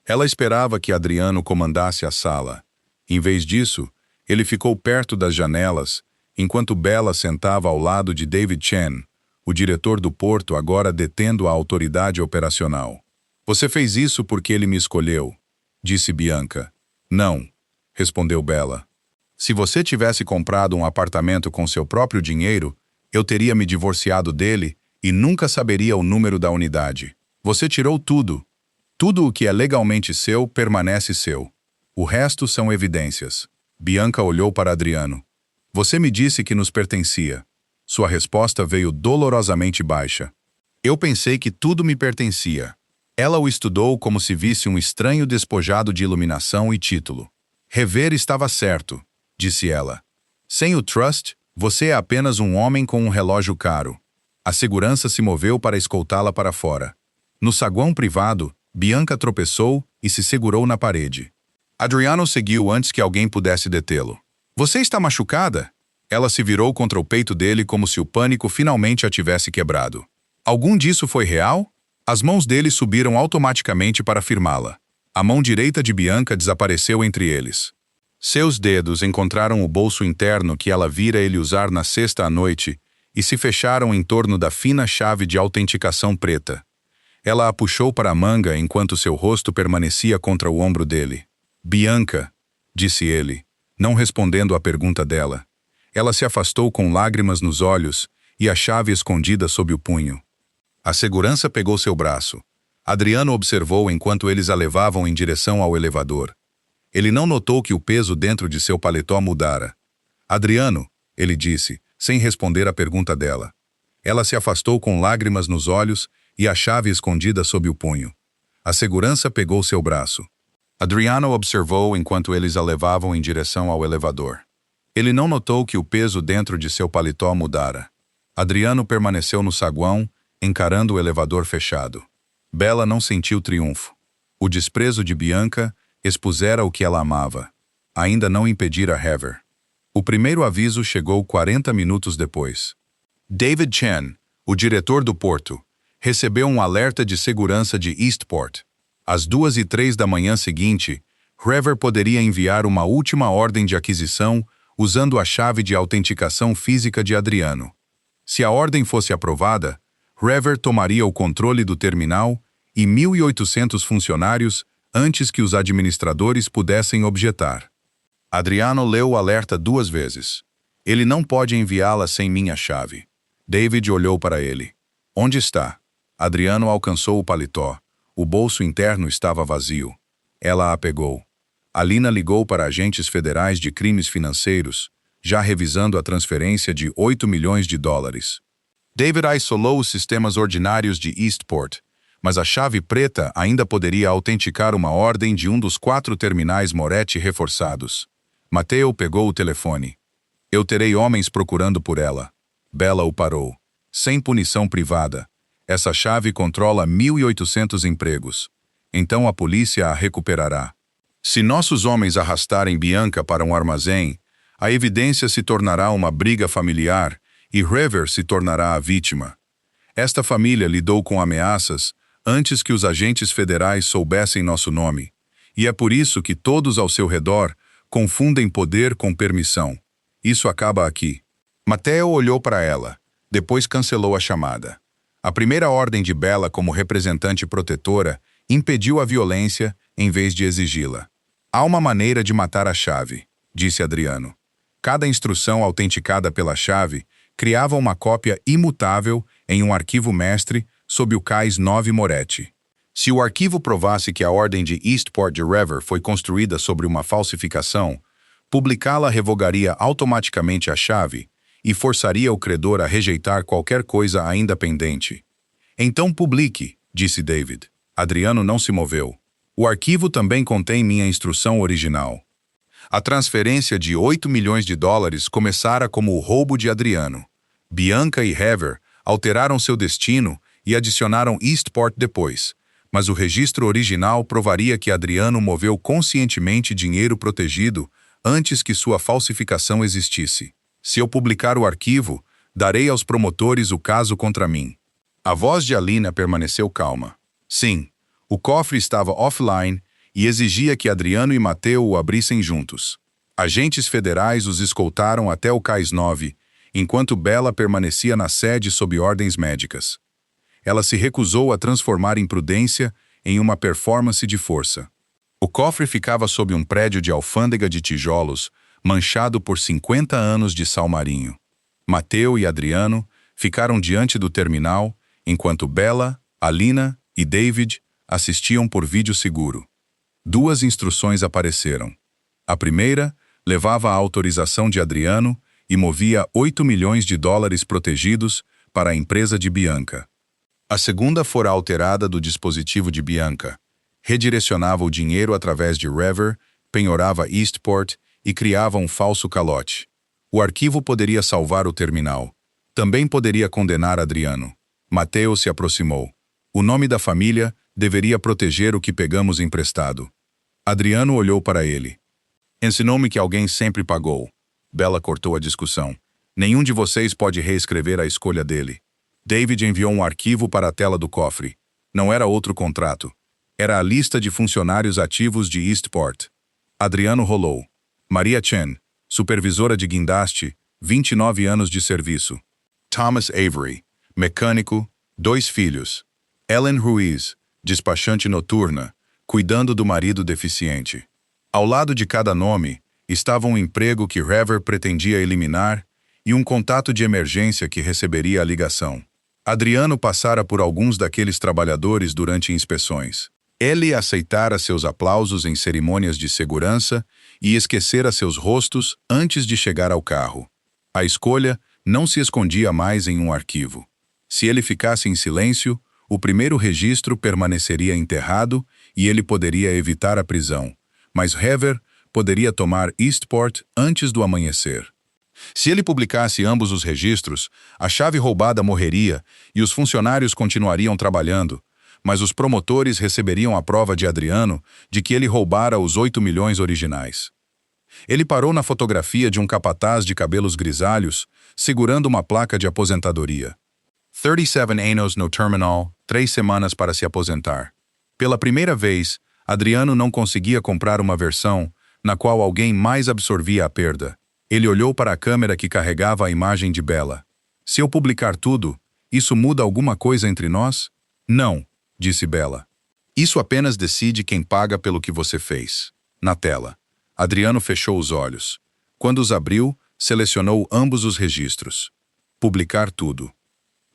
Ela esperava que Adriano comandasse a sala. Em vez disso, ele ficou perto das janelas, enquanto Bella sentava ao lado de David Chen, o diretor do porto agora detendo a autoridade operacional. Você fez isso porque ele me escolheu, disse Bianca. Não, respondeu Bella. Se você tivesse comprado um apartamento com seu próprio dinheiro, eu teria me divorciado dele e nunca saberia o número da unidade. Você tirou tudo. Tudo o que é legalmente seu permanece seu. O resto são evidências. Bianca olhou para Adriano. Você me disse que nos pertencia. Sua resposta veio dolorosamente baixa. Eu pensei que tudo me pertencia. Ela o estudou como se visse um estranho despojado de iluminação e título. Rever estava certo, disse ela. Sem o trust, você é apenas um homem com um relógio caro. A segurança se moveu para escoltá-la para fora. No saguão privado, Bianca tropeçou e se segurou na parede. Adriano seguiu antes que alguém pudesse detê-lo. Você está machucada? Ela se virou contra o peito dele como se o pânico finalmente a tivesse quebrado. Algum disso foi real? As mãos dele subiram automaticamente para firmá-la. A mão direita de Bianca desapareceu entre eles. Seus dedos encontraram o bolso interno que ela vira ele usar na sexta à noite e se fecharam em torno da fina chave de autenticação preta. Ela a puxou para a manga enquanto seu rosto permanecia contra o ombro dele. Bianca, disse ele, não respondendo à pergunta dela. Ela se afastou com lágrimas nos olhos e a chave escondida sob o punho. A segurança pegou seu braço. Adriano observou enquanto eles a levavam em direção ao elevador. Ele não notou que o peso dentro de seu paletó mudara. Adriano, ele disse, sem responder à pergunta dela. Ela se afastou com lágrimas nos olhos e a chave escondida sob o punho. A segurança pegou seu braço. Adriano observou enquanto eles a levavam em direção ao elevador. Ele não notou que o peso dentro de seu paletó mudara. Adriano permaneceu no saguão, encarando o elevador fechado. Bella não sentiu triunfo. O desprezo de Bianca expusera o que ela amava. Ainda não impedira Hever. O primeiro aviso chegou 40 minutos depois. David Chen, o diretor do porto, recebeu um alerta de segurança de Eastport. Às 2h03 da manhã seguinte, Hever poderia enviar uma última ordem de aquisição usando a chave de autenticação física de Adriano. Se a ordem fosse aprovada, Hever tomaria o controle do terminal e 1.800 funcionários antes que os administradores pudessem objetar. Adriano leu o alerta 2 vezes. Ele não pode enviá-la sem minha chave. David olhou para ele. Onde está? Adriano alcançou o paletó. O bolso interno estava vazio. Ela a pegou. Alina ligou para agentes federais de crimes financeiros, já revisando a transferência de 8 milhões de dólares. David isolou os sistemas ordinários de Eastport, mas a chave preta ainda poderia autenticar uma ordem de um dos 4 terminais Moretti reforçados. Mateo pegou o telefone. Eu terei homens procurando por ela. Bella o parou. Sem punição privada. Essa chave controla 1.800 empregos. Então a polícia a recuperará. Se nossos homens arrastarem Bianca para um armazém, a evidência se tornará uma briga familiar e Rever se tornará a vítima. Esta família lidou com ameaças antes que os agentes federais soubessem nosso nome, e é por isso que todos ao seu redor confundem poder com permissão. Isso acaba aqui. Mateo olhou para ela, depois cancelou a chamada. A primeira ordem de Bella como representante protetora impediu a violência em vez de exigi-la. Há uma maneira de matar a chave, disse Adriano. Cada instrução autenticada pela chave criava uma cópia imutável em um arquivo mestre sob o cais 9 Moretti. Se o arquivo provasse que a ordem de Eastport de Rever foi construída sobre uma falsificação, publicá-la revogaria automaticamente a chave e forçaria o credor a rejeitar qualquer coisa ainda pendente. Então publique, disse David. Adriano não se moveu. O arquivo também contém minha instrução original. A transferência de 8 milhões de dólares começara como o roubo de Adriano. Bianca e Heather alteraram seu destino e adicionaram Eastport depois, mas o registro original provaria que Adriano moveu conscientemente dinheiro protegido antes que sua falsificação existisse. Se eu publicar o arquivo, darei aos promotores o caso contra mim. A voz de Alina permaneceu calma. Sim, o cofre estava offline e exigia que Adriano e Mateo o abrissem juntos. Agentes federais os escoltaram até o cais 9, enquanto Bella permanecia na sede sob ordens médicas. Ela se recusou a transformar imprudência em uma performance de força. O cofre ficava sob um prédio de alfândega de tijolos, manchado por 50 anos de sal marinho. Mateo e Adriano ficaram diante do terminal, enquanto Bella, Alina e David assistiam por vídeo seguro. 2 instruções apareceram. A primeira levava a autorização de Adriano e movia 8 milhões de dólares protegidos para a empresa de Bianca. A segunda fora alterada do dispositivo de Bianca. Redirecionava o dinheiro através de Rever, penhorava Eastport e criava um falso calote. O arquivo poderia salvar o terminal. Também poderia condenar Adriano. Mateo se aproximou. O nome da família deveria proteger o que pegamos emprestado. Adriano olhou para ele. Ensinou-me que alguém sempre pagou. Bella cortou a discussão. Nenhum de vocês pode reescrever a escolha dele. David enviou um arquivo para a tela do cofre. Não era outro contrato. Era a lista de funcionários ativos de Eastport. Adriano rolou. Maria Chen, supervisora de guindaste, 29 anos de serviço. Thomas Avery, mecânico, 2 filhos. Ellen Ruiz, despachante noturna, cuidando do marido deficiente. Ao lado de cada nome, estava um emprego que Rever pretendia eliminar e um contato de emergência que receberia a ligação. Adriano passara por alguns daqueles trabalhadores durante inspeções. Ele aceitara seus aplausos em cerimônias de segurança e esquecera seus rostos antes de chegar ao carro. A escolha não se escondia mais em um arquivo. Se ele ficasse em silêncio, o primeiro registro permaneceria enterrado e ele poderia evitar a prisão, mas Heather poderia tomar Eastport antes do amanhecer. Se ele publicasse ambos os registros, a chave roubada morreria e os funcionários continuariam trabalhando, mas os promotores receberiam a prova de Adriano de que ele roubara os 8 milhões originais. Ele parou na fotografia de um capataz de cabelos grisalhos, segurando uma placa de aposentadoria. 37 anos no terminal, 3 semanas para se aposentar. Pela primeira vez, Adriano não conseguia comprar uma versão na qual alguém mais absorvia a perda. Ele olhou para a câmera que carregava a imagem de Bella. Se eu publicar tudo, isso muda alguma coisa entre nós? Não, disse Bella. Isso apenas decide quem paga pelo que você fez. Na tela. Adriano fechou os olhos. Quando os abriu, selecionou ambos os registros. Publicar tudo.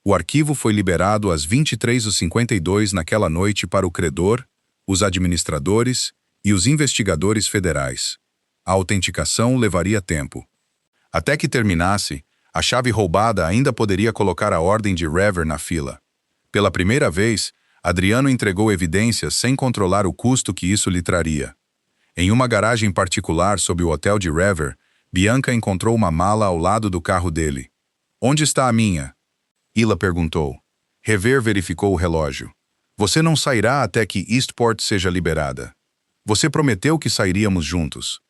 O arquivo foi liberado às 23h52 naquela noite para o credor, os administradores e os investigadores federais. A autenticação levaria tempo. Até que terminasse, a chave roubada ainda poderia colocar a ordem de Rever na fila. Pela primeira vez, Adriano entregou evidências sem controlar o custo que isso lhe traria. Em uma garagem particular sob o hotel de Rever, Bianca encontrou uma mala ao lado do carro dele. "Onde está a minha?" Hila perguntou. Rever verificou o relógio. "Você não sairá até que Eastport seja liberada. Você prometeu que sairíamos juntos.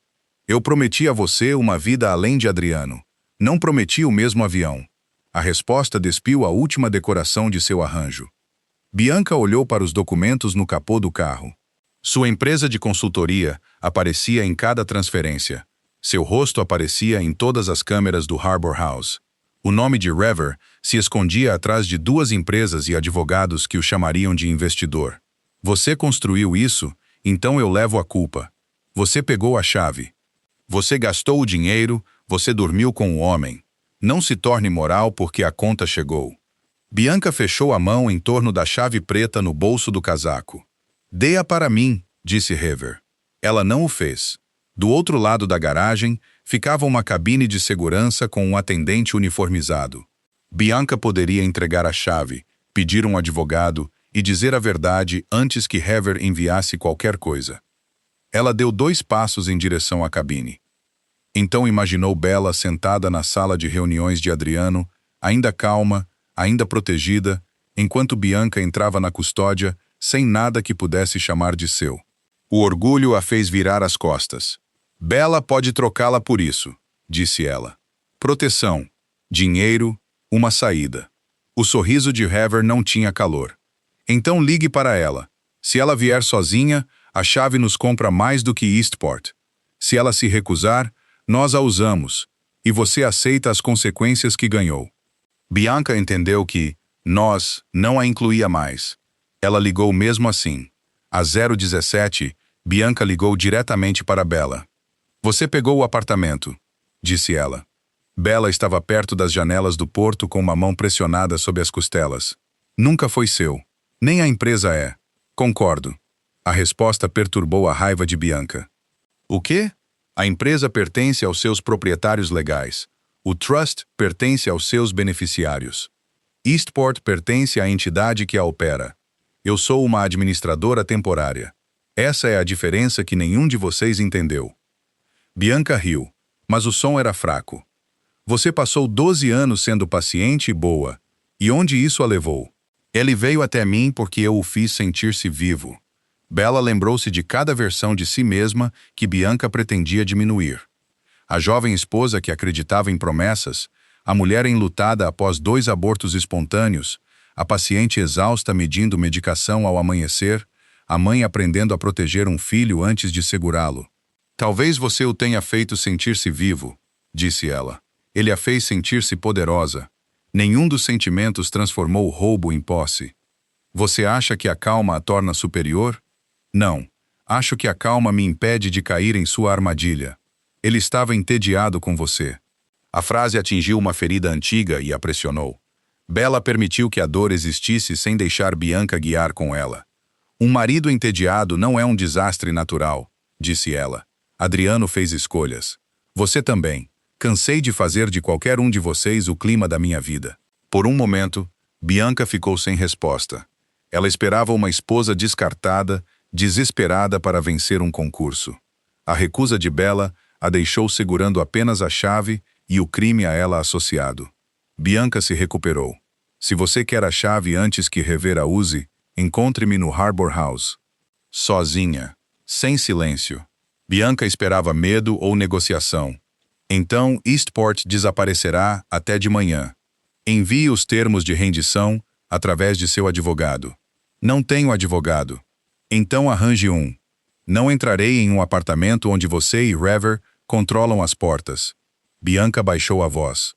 Eu prometi a você uma vida além de Adriano. Não prometi o mesmo avião." A resposta despiu a última decoração de seu arranjo. Bianca olhou para os documentos no capô do carro. Sua empresa de consultoria aparecia em cada transferência. Seu rosto aparecia em todas as câmeras do Harbor House. O nome de Rever se escondia atrás de 2 empresas e advogados que o chamariam de investidor. "Você construiu isso, então eu levo a culpa. Você pegou a chave. Você gastou o dinheiro, você dormiu com o homem. Não se torne moral porque a conta chegou." Bianca fechou a mão em torno da chave preta no bolso do casaco. "Dê-a para mim", disse Rever. Ela não o fez. Do outro lado da garagem, ficava uma cabine de segurança com um atendente uniformizado. Bianca poderia entregar a chave, pedir um advogado e dizer a verdade antes que Rever enviasse qualquer coisa. Ela deu 2 passos em direção à cabine. Então imaginou Bella sentada na sala de reuniões de Adriano, ainda calma, ainda protegida, enquanto Bianca entrava na custódia sem nada que pudesse chamar de seu. O orgulho a fez virar as costas. "Bella pode trocá-la por isso", disse ela. "Proteção, dinheiro, uma saída." O sorriso de Rever não tinha calor. "Então ligue para ela. Se ela vier sozinha, a chave nos compra mais do que Eastport. Se ela se recusar, nós a usamos, e você aceita as consequências que ganhou." Bianca entendeu que "nós" não a incluía mais. Ela ligou mesmo assim. Às 0h17, Bianca ligou diretamente para Bella. "Você pegou o apartamento", disse ela. Bella estava perto das janelas do porto com uma mão pressionada sob as costelas. "Nunca foi seu. Nem a empresa é." "Concordo." A resposta perturbou a raiva de Bianca. "O quê?" "A empresa pertence aos seus proprietários legais. O trust pertence aos seus beneficiários. Eastport pertence à entidade que a opera. Eu sou uma administradora temporária. Essa é a diferença que nenhum de vocês entendeu." Bianca riu, mas o som era fraco. "Você passou 12 anos sendo paciente e boa. E onde isso a levou?" "Ele veio até mim porque eu o fiz sentir-se vivo." Bella lembrou-se de cada versão de si mesma que Bianca pretendia diminuir. A jovem esposa que acreditava em promessas, a mulher enlutada após 2 abortos espontâneos, a paciente exausta medindo medicação ao amanhecer, a mãe aprendendo a proteger um filho antes de segurá-lo. "Talvez você o tenha feito sentir-se vivo", disse ela. "Ele a fez sentir-se poderosa. Nenhum dos sentimentos transformou o roubo em posse. Você acha que a calma a torna superior? Não. Acho que a calma me impede de cair em sua armadilha. Ele estava entediado com você." A frase atingiu uma ferida antiga e a pressionou. Bella permitiu que a dor existisse sem deixar Bianca guiar com ela. "Um marido entediado não é um desastre natural", disse ela. "Adriano fez escolhas. Você também. Cansei de fazer de qualquer um de vocês o clima da minha vida." Por um momento, Bianca ficou sem resposta. Ela esperava uma esposa descartada, desesperada para vencer um concurso. A recusa de Bella a deixou segurando apenas a chave e o crime a ela associado. Bianca se recuperou. "Se você quer a chave antes que Rever a use, encontre-me no Harbor House." Sozinha, sem silêncio. Bianca esperava medo ou negociação. "Então Eastport desaparecerá até de manhã. Envie os termos de rendição através de seu advogado." "Não tenho advogado." "Então arranje um. Não entrarei em um apartamento onde você e Rever controlam as portas." Bianca baixou a voz.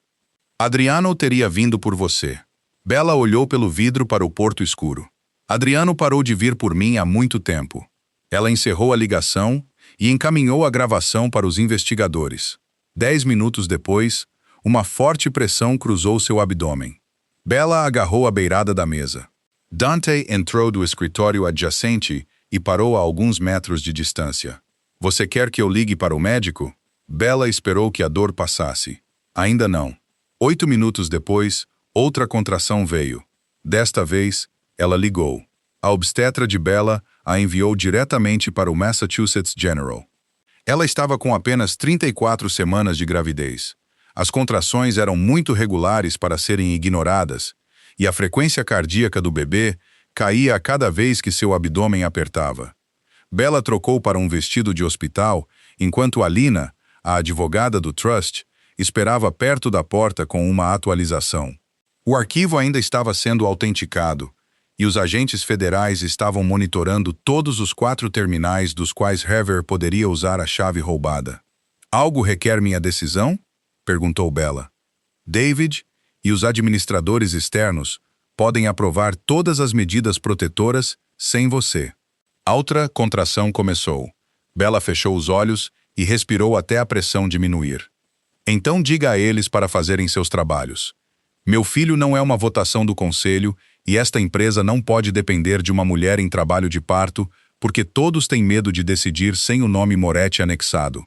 "Adriano teria vindo por você." Bella olhou pelo vidro para o porto escuro. "Adriano parou de vir por mim há muito tempo." Ela encerrou a ligação e encaminhou a gravação para os investigadores. 10 minutos depois, uma forte pressão cruzou seu abdômen. Bella agarrou a beirada da mesa. Dante entrou do escritório adjacente e parou a alguns metros de distância. Você quer que eu ligue para o médico? Bella esperou que a dor passasse. Ainda não. 8 minutos depois, outra contração veio. Desta vez, ela ligou. A obstetra de Bella a enviou diretamente para o Massachusetts General. Ela estava com apenas 34 semanas de gravidez. As contrações eram muito regulares para serem ignoradas, e a frequência cardíaca do bebê caía a cada vez que seu abdômen apertava. Bella trocou para um vestido de hospital, enquanto Alina, a advogada do Trust, esperava perto da porta com uma atualização. O arquivo ainda estava sendo autenticado, e os agentes federais estavam monitorando todos os 4 terminais dos quais Heather poderia usar a chave roubada. Algo requer minha decisão? Perguntou Bella. David e os administradores externos podem aprovar todas as medidas protetoras sem você. Outra contração começou. Bella fechou os olhos e respirou até a pressão diminuir. Então diga a eles para fazerem seus trabalhos. Meu filho não é uma votação do conselho e esta empresa não pode depender de uma mulher em trabalho de parto, porque todos têm medo de decidir sem o nome Moretti anexado.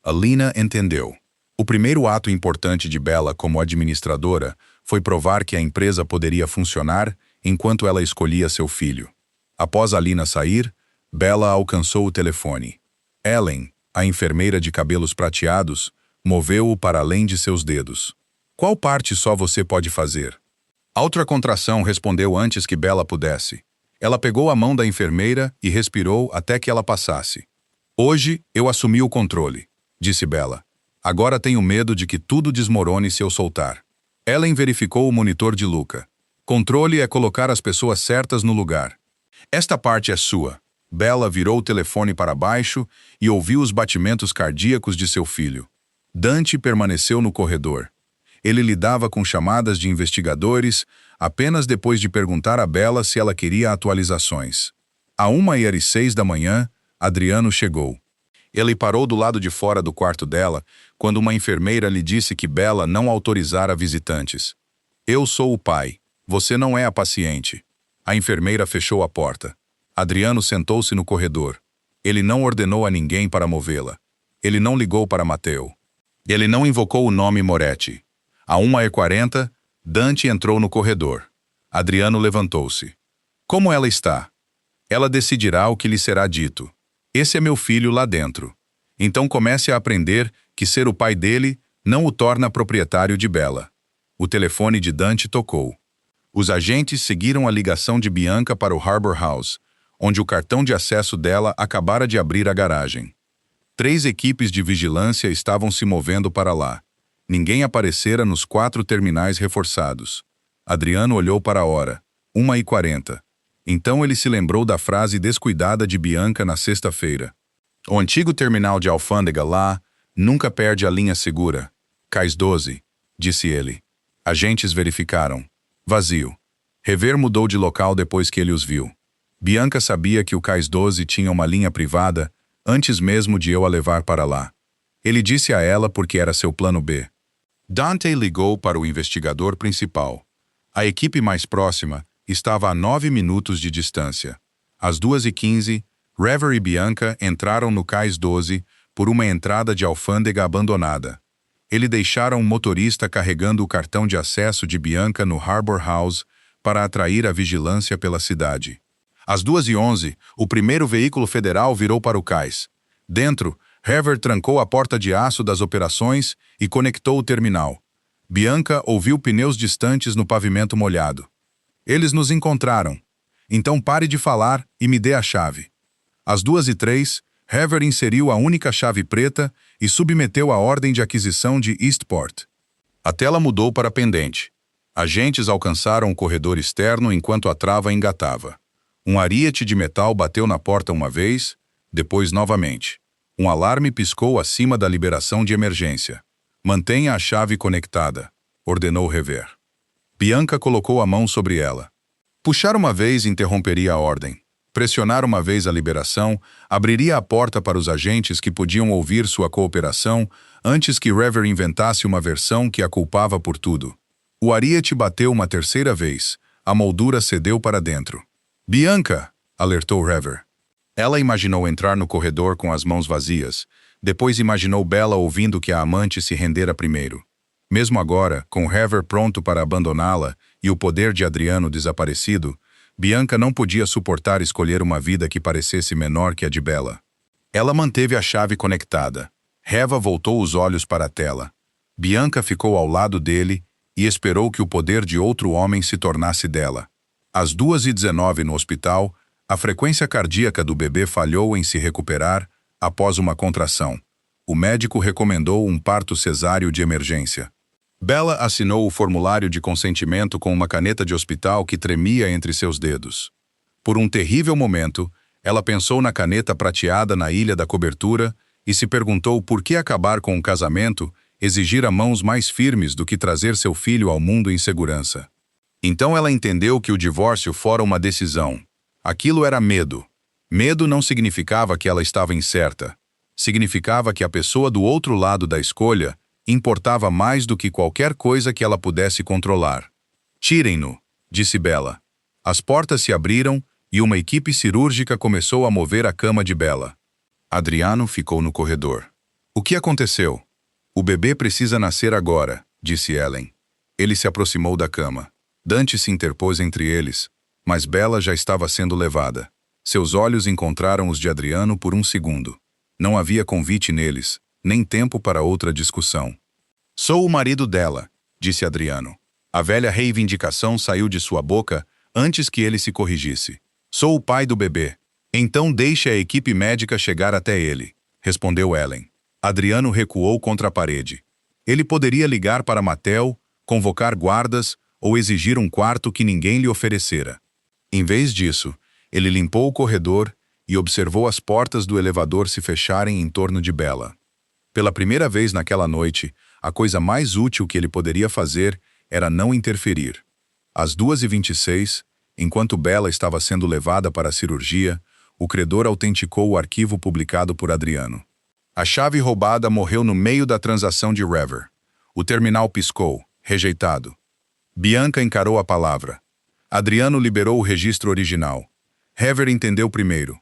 Alina entendeu. O primeiro ato importante de Bella como administradora foi provar que a empresa poderia funcionar enquanto ela escolhia seu filho. Após Alina sair, Bella alcançou o telefone. Ellen, a enfermeira de cabelos prateados, moveu-o para além de seus dedos. Qual parte só você pode fazer? Outra contração respondeu antes que Bella pudesse. Ela pegou a mão da enfermeira e respirou até que ela passasse. Hoje eu assumi o controle, disse Bella. Agora tenho medo de que tudo desmorone se eu soltar. Ellen verificou o monitor de Luca. Controle é colocar as pessoas certas no lugar. Esta parte é sua. Bella virou o telefone para baixo e ouviu os batimentos cardíacos de seu filho. Dante permaneceu no corredor. Ele lidava com chamadas de investigadores apenas depois de perguntar a Bella se ela queria atualizações. À 1h06 da manhã, Adriano chegou. Ele parou do lado de fora do quarto dela quando uma enfermeira lhe disse que Bella não autorizara visitantes. Eu sou o pai. Você não é a paciente. A enfermeira fechou a porta. Adriano sentou-se no corredor. Ele não ordenou a ninguém para movê-la. Ele não ligou para Matteo. Ele não invocou o nome Moretti. À 1h40, Dante entrou no corredor. Adriano levantou-se. Como ela está? Ela decidirá o que lhe será dito. Esse é meu filho lá dentro. Então comece a aprender que ser o pai dele não o torna proprietário de Bella. O telefone de Dante tocou. Os agentes seguiram a ligação de Bianca para o Harbor House, onde o cartão de acesso dela acabara de abrir a garagem. 3 equipes de vigilância estavam se movendo para lá. Ninguém aparecera nos 4 terminais reforçados. Adriano olhou para a hora. 1h40. Então ele se lembrou da frase descuidada de Bianca na sexta-feira. O antigo terminal de alfândega lá nunca perde a linha segura. Cais 12, disse ele. Agentes verificaram. Vazio. Heather mudou de local depois que ele os viu. Bianca sabia que o Cais 12 tinha uma linha privada antes mesmo de eu a levar para lá. Ele disse a ela porque era seu plano B. Dante ligou para o investigador principal. A equipe mais próxima estava a 9 minutos de distância. Às 2h15, Heather e Bianca entraram no Cais 12 por uma entrada de alfândega abandonada. Eles deixaram um motorista carregando o cartão de acesso de Bianca no Harbor House para atrair a vigilância pela cidade. Às 2h11, o primeiro veículo federal virou para o cais. Dentro, Heather trancou a porta de aço das operações e conectou o terminal. Bianca ouviu pneus distantes no pavimento molhado. Eles nos encontraram. Então pare de falar e me dê a chave. Às 2h03, Heather inseriu a única chave preta e submeteu a ordem de aquisição de Eastport. A tela mudou para pendente. Agentes alcançaram o corredor externo enquanto a trava engatava. Um ariete de metal bateu na porta uma vez, depois novamente. Um alarme piscou acima da liberação de emergência. Mantenha a chave conectada, ordenou Heather. Bianca colocou a mão sobre ela. Puxar uma vez interromperia a ordem. Pressionar uma vez a liberação abriria a porta para os agentes que podiam ouvir sua cooperação antes que Heather inventasse uma versão que a culpava por tudo. O ariete bateu uma terceira vez. A moldura cedeu para dentro. Bianca! Alertou Heather. Ela imaginou entrar no corredor com as mãos vazias. Depois imaginou Bella ouvindo que a amante se rendera primeiro. Mesmo agora, com Heather pronto para abandoná-la e o poder de Adriano desaparecido, Bianca não podia suportar escolher uma vida que parecesse menor que a de Bella. Ela manteve a chave conectada. Heather voltou os olhos para a tela. Bianca ficou ao lado dele e esperou que o poder de outro homem se tornasse dela. Às 2h19 no hospital, a frequência cardíaca do bebê falhou em se recuperar após uma contração. O médico recomendou um parto cesáreo de emergência. Bella assinou o formulário de consentimento com uma caneta de hospital que tremia entre seus dedos. Por um terrível momento, ela pensou na caneta prateada na ilha da cobertura e se perguntou por que acabar com um casamento exigira mãos mais firmes do que trazer seu filho ao mundo em segurança. Então ela entendeu que o divórcio fora uma decisão. Aquilo era medo. Medo não significava que ela estava incerta. Significava que a pessoa do outro lado da escolha importava mais do que qualquer coisa que ela pudesse controlar. Tirem-no, disse Bella. As portas se abriram e uma equipe cirúrgica começou a mover a cama de Bella. Adriano ficou no corredor. O que aconteceu? O bebê precisa nascer agora, disse Ellen. Ele se aproximou da cama. Dante se interpôs entre eles, mas Bella já estava sendo levada. Seus olhos encontraram os de Adriano por um segundo. Não havia convite neles, nem tempo para outra discussão. Sou o marido dela, disse Adriano. A velha reivindicação saiu de sua boca antes que ele se corrigisse. Sou o pai do bebê. Então deixe a equipe médica chegar até ele, respondeu Ellen. Adriano recuou contra a parede. Ele poderia ligar para Mattel, convocar guardas ou exigir um quarto que ninguém lhe oferecera. Em vez disso, ele limpou o corredor e observou as portas do elevador se fecharem em torno de Bella. Pela primeira vez naquela noite, a coisa mais útil que ele poderia fazer era não interferir. Às 2h26, enquanto Bella estava sendo levada para a cirurgia, o credor autenticou o arquivo publicado por Adriano. A chave roubada morreu no meio da transação de Heather. O terminal piscou, rejeitado. Bianca encarou a palavra. Adriano liberou o registro original. Heather entendeu primeiro.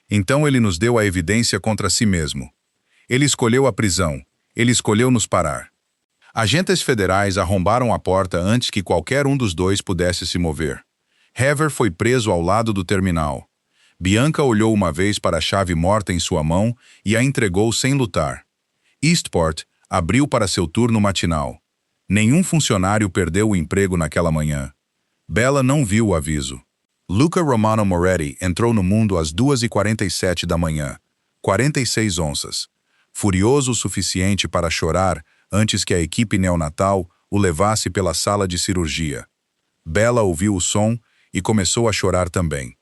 Então ele nos deu a evidência contra si mesmo. Ele escolheu a prisão. Ele escolheu nos parar. Agentes federais arrombaram a porta antes que qualquer um dos dois pudesse se mover. Heather foi preso ao lado do terminal. Bianca olhou uma vez para a chave morta em sua mão e a entregou sem lutar. Eastport abriu para seu turno matinal. Nenhum funcionário perdeu o emprego naquela manhã. Bella não viu o aviso. Luca Romano Moretti entrou no mundo às 2h47 da manhã, 46 onças. Furioso o suficiente para chorar antes que a equipe neonatal o levasse pela sala de cirurgia. Bella ouviu o som e começou a chorar também.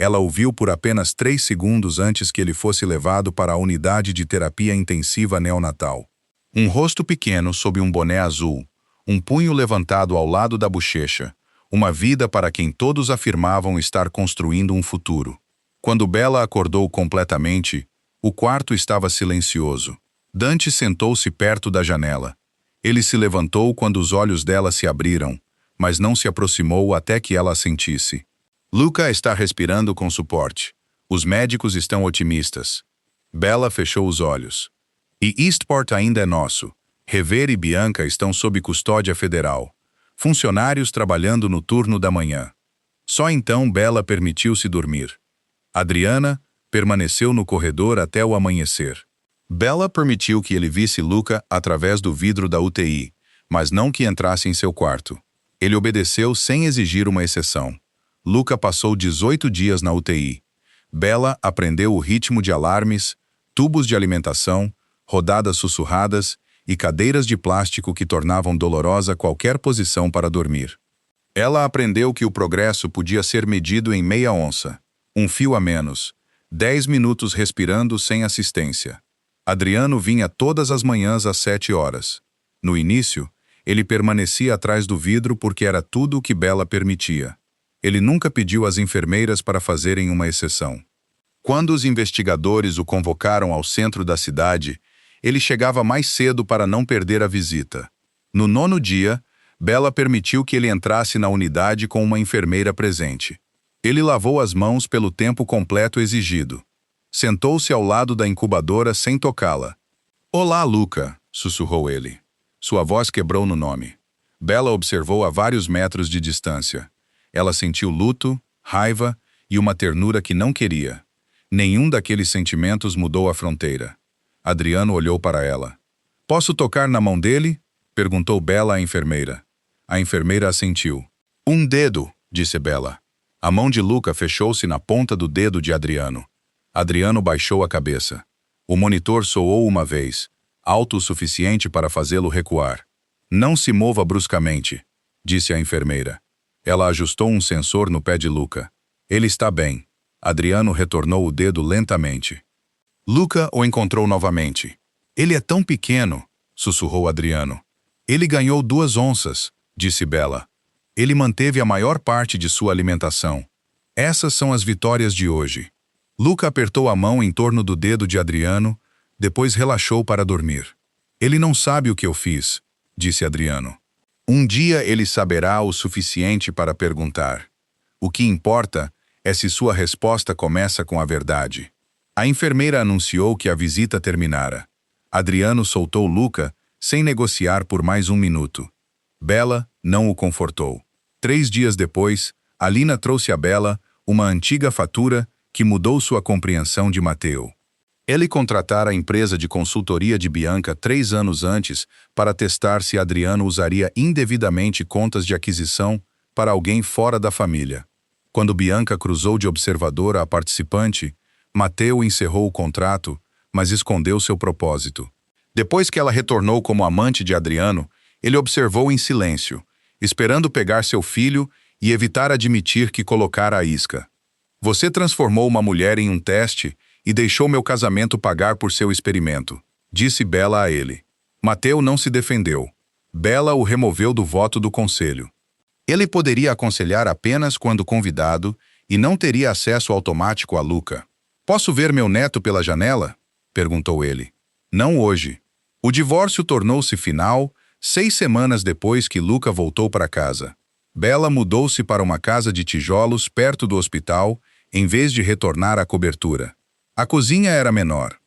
Ela ouviu por apenas 3 segundos antes que ele fosse levado para a unidade de terapia intensiva neonatal. Um rosto pequeno sob um boné azul, um punho levantado ao lado da bochecha, uma vida para quem todos afirmavam estar construindo um futuro. Quando Bella acordou completamente, o quarto estava silencioso. Dante sentou-se perto da janela. Ele se levantou quando os olhos dela se abriram, mas não se aproximou até que ela sentisse. Luca está respirando com suporte. Os médicos estão otimistas. Bella fechou os olhos. E Eastport ainda é nosso. Heather e Bianca estão sob custódia federal. Funcionários trabalhando no turno da manhã. Só então Bella permitiu-se dormir. Adriana permaneceu no corredor até o amanhecer. Bella permitiu que ele visse Luca através do vidro da UTI, mas não que entrasse em seu quarto. Ele obedeceu sem exigir uma exceção. Luca passou 18 dias na UTI. Bella aprendeu o ritmo de alarmes, tubos de alimentação, rodadas sussurradas e cadeiras de plástico que tornavam dolorosa qualquer posição para dormir. Ela aprendeu que o progresso podia ser medido em meia onça, um fio a menos, 10 minutos respirando sem assistência. Adriano vinha todas as manhãs às 7 horas. No início, ele permanecia atrás do vidro porque era tudo o que Bella permitia. Ele nunca pediu às enfermeiras para fazerem uma exceção. Quando os investigadores o convocaram ao centro da cidade, ele chegava mais cedo para não perder a visita. No 9º dia, Bella permitiu que ele entrasse na unidade com uma enfermeira presente. Ele lavou as mãos pelo tempo completo exigido. Sentou-se ao lado da incubadora sem tocá-la. "Olá, Luca", sussurrou ele. Sua voz quebrou no nome. Bella observou a vários metros de distância. Ela sentiu luto, raiva e uma ternura que não queria. Nenhum daqueles sentimentos mudou a fronteira. Adriano olhou para ela. "Posso tocar na mão dele?" perguntou Bella à enfermeira. A enfermeira assentiu. "Um dedo", disse Bella. A mão de Luca fechou-se na ponta do dedo de Adriano. Adriano baixou a cabeça. O monitor soou uma vez, alto o suficiente para fazê-lo recuar. "Não se mova bruscamente", disse a enfermeira. Ela ajustou um sensor no pé de Luca. "Ele está bem." Adriano retornou o dedo lentamente. Luca o encontrou novamente. "Ele é tão pequeno", sussurrou Adriano. "Ele ganhou 2 onças", disse Bella. "Ele manteve a maior parte de sua alimentação. Essas são as vitórias de hoje." Luca apertou a mão em torno do dedo de Adriano, depois relaxou para dormir. "Ele não sabe o que eu fiz", disse Adriano. "Um dia ele saberá o suficiente para perguntar. O que importa é se sua resposta começa com a verdade." A enfermeira anunciou que a visita terminara. Adriano soltou Luca sem negociar por mais 1 minuto. Bella não o confortou. 3 dias depois, Alina trouxe a Bella uma antiga fatura que mudou sua compreensão de Matteo. Ele contratara a empresa de consultoria de Bianca 3 anos antes para testar se Adriano usaria indevidamente contas de aquisição para alguém fora da família. Quando Bianca cruzou de observadora a participante, Matteo encerrou o contrato, mas escondeu seu propósito. Depois que ela retornou como amante de Adriano, ele observou em silêncio, esperando pegar seu filho e evitar admitir que colocara a isca. "Você transformou uma mulher em um teste e deixou meu casamento pagar por seu experimento", disse Bella a ele. Matteo não se defendeu. Bella o removeu do voto do conselho. Ele poderia aconselhar apenas quando convidado e não teria acesso automático a Luca. "Posso ver meu neto pela janela?" perguntou ele. "Não hoje." O divórcio tornou-se final 6 semanas depois que Luca voltou para casa. Bella mudou-se para uma casa de tijolos perto do hospital, em vez de retornar à cobertura. A cozinha era menor.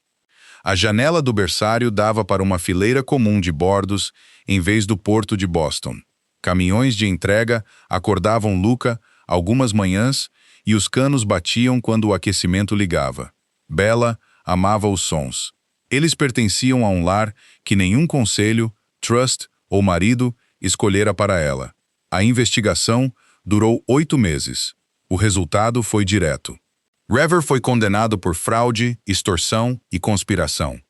A janela do berçário dava para uma fileira comum de bordos, em vez do porto de Boston. Caminhões de entrega acordavam Luca algumas manhãs e os canos batiam quando o aquecimento ligava. Bella amava os sons. Eles pertenciam a um lar que nenhum conselho, trust ou marido escolhera para ela. A investigação durou 8 meses. O resultado foi direto. Rever foi condenado por fraude, extorsão e conspiração.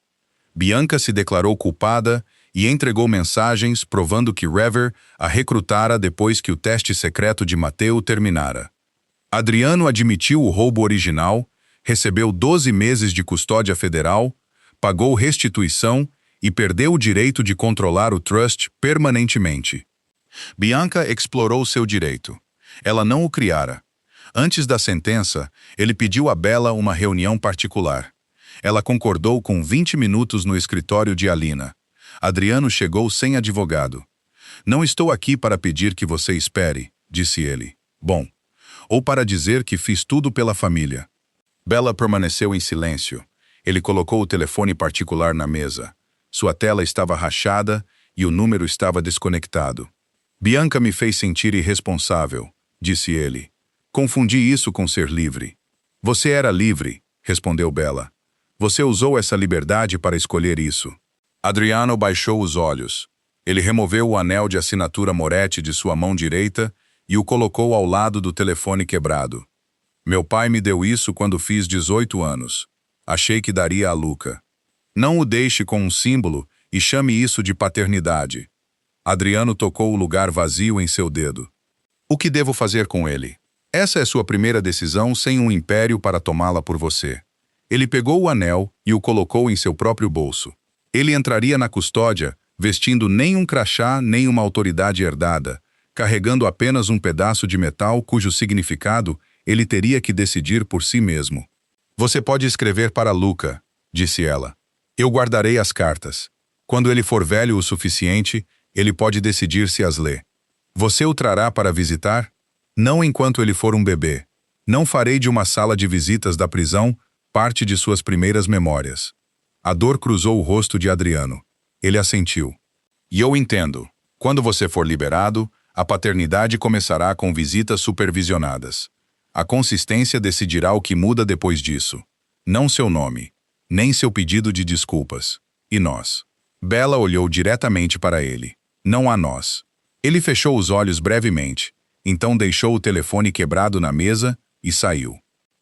Bianca se declarou culpada e entregou mensagens provando que Rever a recrutara depois que o teste secreto de Matteo terminara. Adriano admitiu o roubo original, recebeu 12 meses de custódia federal, pagou restituição e perdeu o direito de controlar o trust permanentemente. Bianca explorou seu direito. Ela não o criara. Antes da sentença, ele pediu a Bella uma reunião particular. Ela concordou com 20 minutos no escritório de Alina. Adriano chegou sem advogado. "Não estou aqui para pedir que você espere", disse ele. "Bom, ou para dizer que fiz tudo pela família." Bella permaneceu em silêncio. Ele colocou o telefone particular na mesa. Sua tela estava rachada e o número estava desconectado. "Bianca me fez sentir irresponsável", disse ele. "Confundi isso com ser livre." "Você era livre", respondeu Bella. "Você usou essa liberdade para escolher isso." Adriano baixou os olhos. Ele removeu o anel de assinatura Moretti de sua mão direita e o colocou ao lado do telefone quebrado. "Meu pai me deu isso quando fiz 18 anos. Achei que daria a Luca. Não o deixe com um símbolo e chame isso de paternidade." Adriano tocou o lugar vazio em seu dedo. "O que devo fazer com ele? Essa é sua primeira decisão sem um império para tomá-la por você." Ele pegou o anel e o colocou em seu próprio bolso. Ele entraria na custódia, vestindo nem um crachá nem uma autoridade herdada, carregando apenas um pedaço de metal cujo significado ele teria que decidir por si mesmo. "Você pode escrever para Luca", disse ela. "Eu guardarei as cartas. Quando ele for velho o suficiente, ele pode decidir se as lê." Você o trará para visitar? Não enquanto ele for um bebê. Não farei de uma sala de visitas da prisão parte de suas primeiras memórias. A dor cruzou o rosto de Adriano. Ele assentiu. E eu entendo. Quando você for liberado, a paternidade começará com visitas supervisionadas. A consistência decidirá o que muda depois disso. Não seu nome, nem seu pedido de desculpas. E nós? Bella olhou diretamente para ele. Não a nós. Ele fechou os olhos brevemente, então deixou o telefone quebrado na mesa e saiu.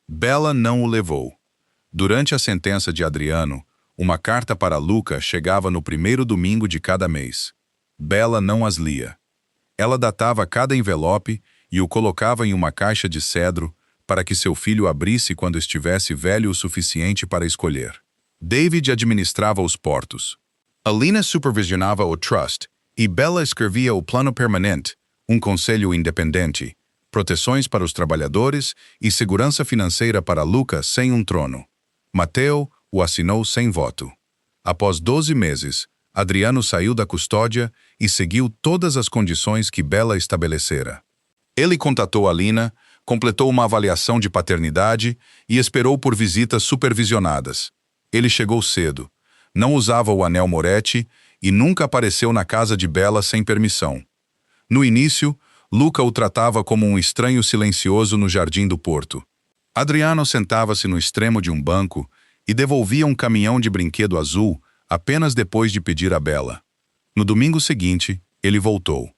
Bella não o levou. Durante a sentença de Adriano, uma carta para Luca chegava no primeiro domingo de cada mês. Bella não as lia. Ela datava cada envelope e o colocava em uma caixa de cedro para que seu filho abrisse quando estivesse velho o suficiente para escolher. David administrava os portos. Alina supervisionava o trust e Bella escrevia o plano permanente, um conselho independente, proteções para os trabalhadores e segurança financeira para Luca sem um trono. Mateo o assinou sem voto. Após 12 meses, Adriano saiu da custódia e seguiu todas as condições que Bella estabelecera. Ele contatou Alina, completou uma avaliação de paternidade e esperou por visitas supervisionadas. Ele chegou cedo, não usava o anel Moretti e nunca apareceu na casa de Bella sem permissão. No início, Luca o tratava como um estranho silencioso no jardim do porto. Adriano sentava-se no extremo de um banco e devolvia um caminhão de brinquedo azul apenas depois de pedir a Bella. No domingo seguinte, ele voltou.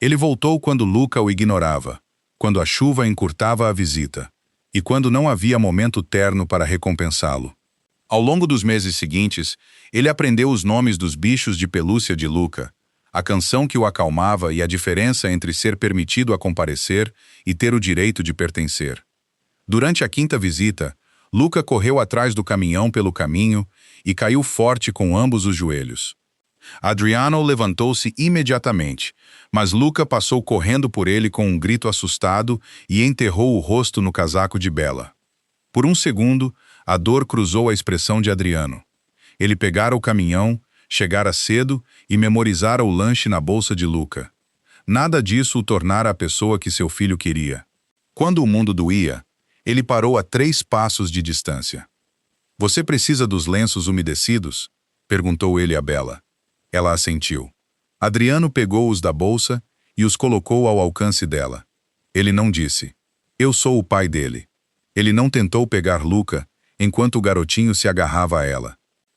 Ele voltou quando Luca o ignorava, quando a chuva encurtava a visita, e quando não havia momento terno para recompensá-lo. Ao longo dos meses seguintes, ele aprendeu os nomes dos bichos de pelúcia de Luca, a canção que o acalmava e a diferença entre ser permitido a comparecer e ter o direito de pertencer. Durante a quinta visita, Luca correu atrás do caminhão pelo caminho e caiu forte com ambos os joelhos. Adriano levantou-se imediatamente, mas Luca passou correndo por ele com um grito assustado e enterrou o rosto no casaco de Bella. Por um segundo, a dor cruzou a expressão de Adriano. Ele pegara o caminhão, chegara cedo e memorizara o lanche na bolsa de Luca. Nada disso o tornara a pessoa que seu filho queria. Quando o mundo doía, ele parou a 3 passos de distância. — Você precisa dos lenços umedecidos? Perguntou ele a Bella. Ela assentiu. Adriano pegou-os da bolsa e os colocou ao alcance dela. Ele não disse: eu sou o pai dele. Ele não tentou pegar Luca, enquanto o garotinho se agarrava a ela.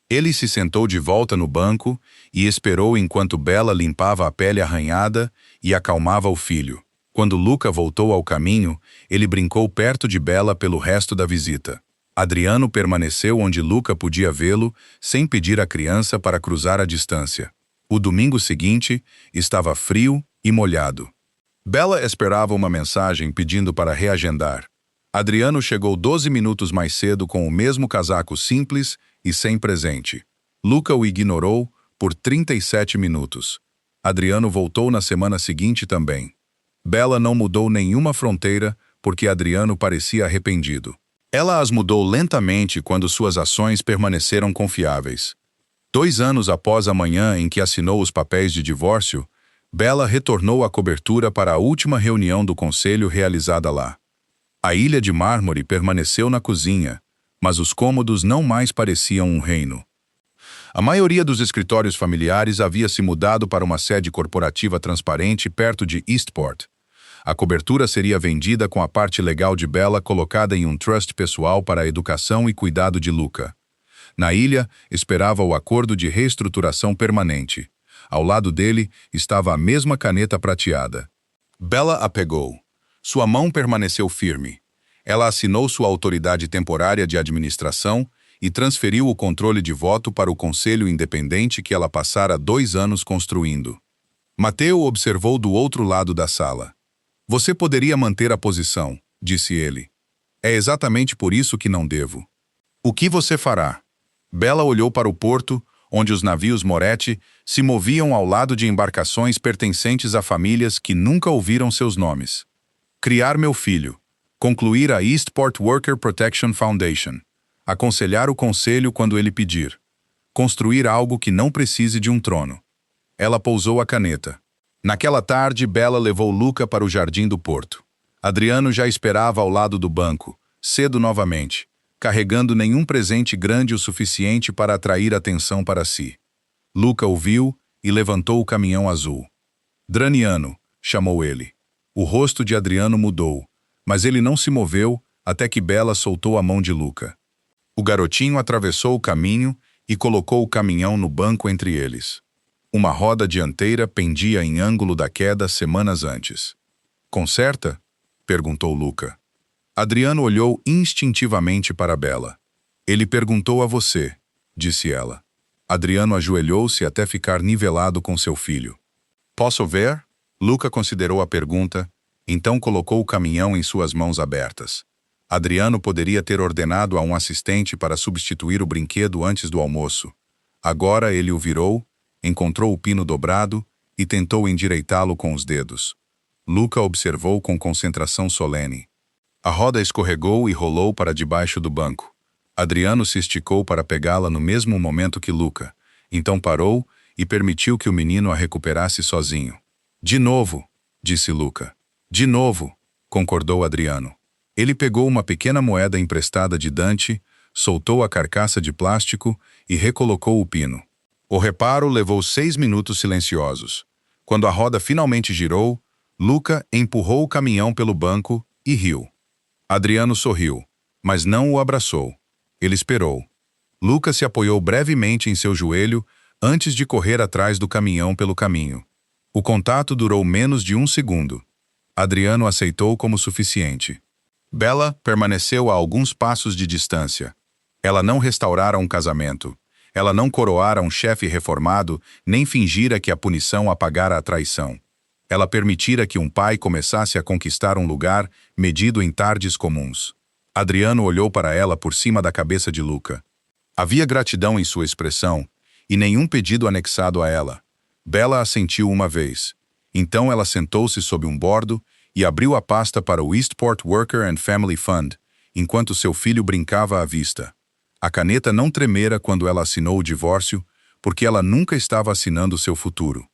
Ele se sentou de volta no banco e esperou enquanto Bella limpava a pele arranhada e acalmava o filho. Quando Luca voltou ao caminho, ele brincou perto de Bella pelo resto da visita. Adriano permaneceu onde Luca podia vê-lo, sem pedir à criança para cruzar a distância. O domingo seguinte estava frio e molhado. Bella esperava uma mensagem pedindo para reagendar. Adriano chegou 12 minutos mais cedo com o mesmo casaco simples e sem presente. Luca o ignorou por 37 minutos. Adriano voltou na semana seguinte também. Bella não mudou nenhuma fronteira porque Adriano parecia arrependido. Ela as mudou lentamente quando suas ações permaneceram confiáveis. 2 anos após a manhã em que assinou os papéis de divórcio, Bella retornou à cobertura para a última reunião do conselho realizada lá. A ilha de mármore permaneceu na cozinha, mas os cômodos não mais pareciam um reino. A maioria dos escritórios familiares havia se mudado para uma sede corporativa transparente perto de Eastport. A cobertura seria vendida com a parte legal de Bella colocada em um trust pessoal para a educação e cuidado de Luca. Na ilha, esperava o acordo de reestruturação permanente. Ao lado dele estava a mesma caneta prateada. Bella a pegou. Sua mão permaneceu firme. Ela assinou sua autoridade temporária de administração e transferiu o controle de voto para o conselho independente que ela passara 2 anos construindo. Mateo observou do outro lado da sala. Você poderia manter a posição, disse ele. É exatamente por isso que não devo. O que você fará? Bella olhou para o porto, onde os navios Moretti se moviam ao lado de embarcações pertencentes a famílias que nunca ouviram seus nomes. Criar meu filho. Concluir a Eastport Worker Protection Foundation. Aconselhar o conselho quando ele pedir. Construir algo que não precise de um trono. Ela pousou a caneta. Naquela tarde, Bella levou Luca para o jardim do porto. Adriano já esperava ao lado do banco, cedo novamente, carregando nenhum presente grande o suficiente para atrair atenção para si. Luca o viu e levantou o caminhão azul. Draniano, chamou ele. O rosto de Adriano mudou, mas ele não se moveu até que Bella soltou a mão de Luca. O garotinho atravessou o caminho e colocou o caminhão no banco entre eles. Uma roda dianteira pendia em ângulo da queda semanas antes. Conserta? Perguntou Luca. Adriano olhou instintivamente para Bella. Ele perguntou a você, disse ela. Adriano ajoelhou-se até ficar nivelado com seu filho. Posso ver? Luca considerou a pergunta, então colocou o caminhão em suas mãos abertas. Adriano poderia ter ordenado a um assistente para substituir o brinquedo antes do almoço. Agora ele o virou, encontrou o pino dobrado e tentou endireitá-lo com os dedos. Luca observou com concentração solene. A roda escorregou e rolou para debaixo do banco. Adriano se esticou para pegá-la no mesmo momento que Luca, então parou e permitiu que o menino a recuperasse sozinho. De novo, disse Luca. De novo, concordou Adriano. Ele pegou uma pequena moeda emprestada de Dante, soltou a carcaça de plástico e recolocou o pino. O reparo levou 6 minutos silenciosos. Quando a roda finalmente girou, Luca empurrou o caminhão pelo banco e riu. Adriano sorriu, mas não o abraçou. Ele esperou. Luca se apoiou brevemente em seu joelho antes de correr atrás do caminhão pelo caminho. O contato durou menos de 1 segundo. Adriano aceitou como suficiente. Bella permaneceu a alguns passos de distância. Ela não restaurara um casamento. Ela não coroara um chefe reformado, nem fingira que a punição apagara a traição. Ela permitira que um pai começasse a conquistar um lugar medido em tardes comuns. Adriano olhou para ela por cima da cabeça de Luca. Havia gratidão em sua expressão, e nenhum pedido anexado a ela. Bella assentiu uma vez. Então ela sentou-se sob um bordo e abriu a pasta para o Eastport Worker and Family Fund, enquanto seu filho brincava à vista. A caneta não tremera quando ela assinou o divórcio, porque ela nunca estava assinando seu futuro.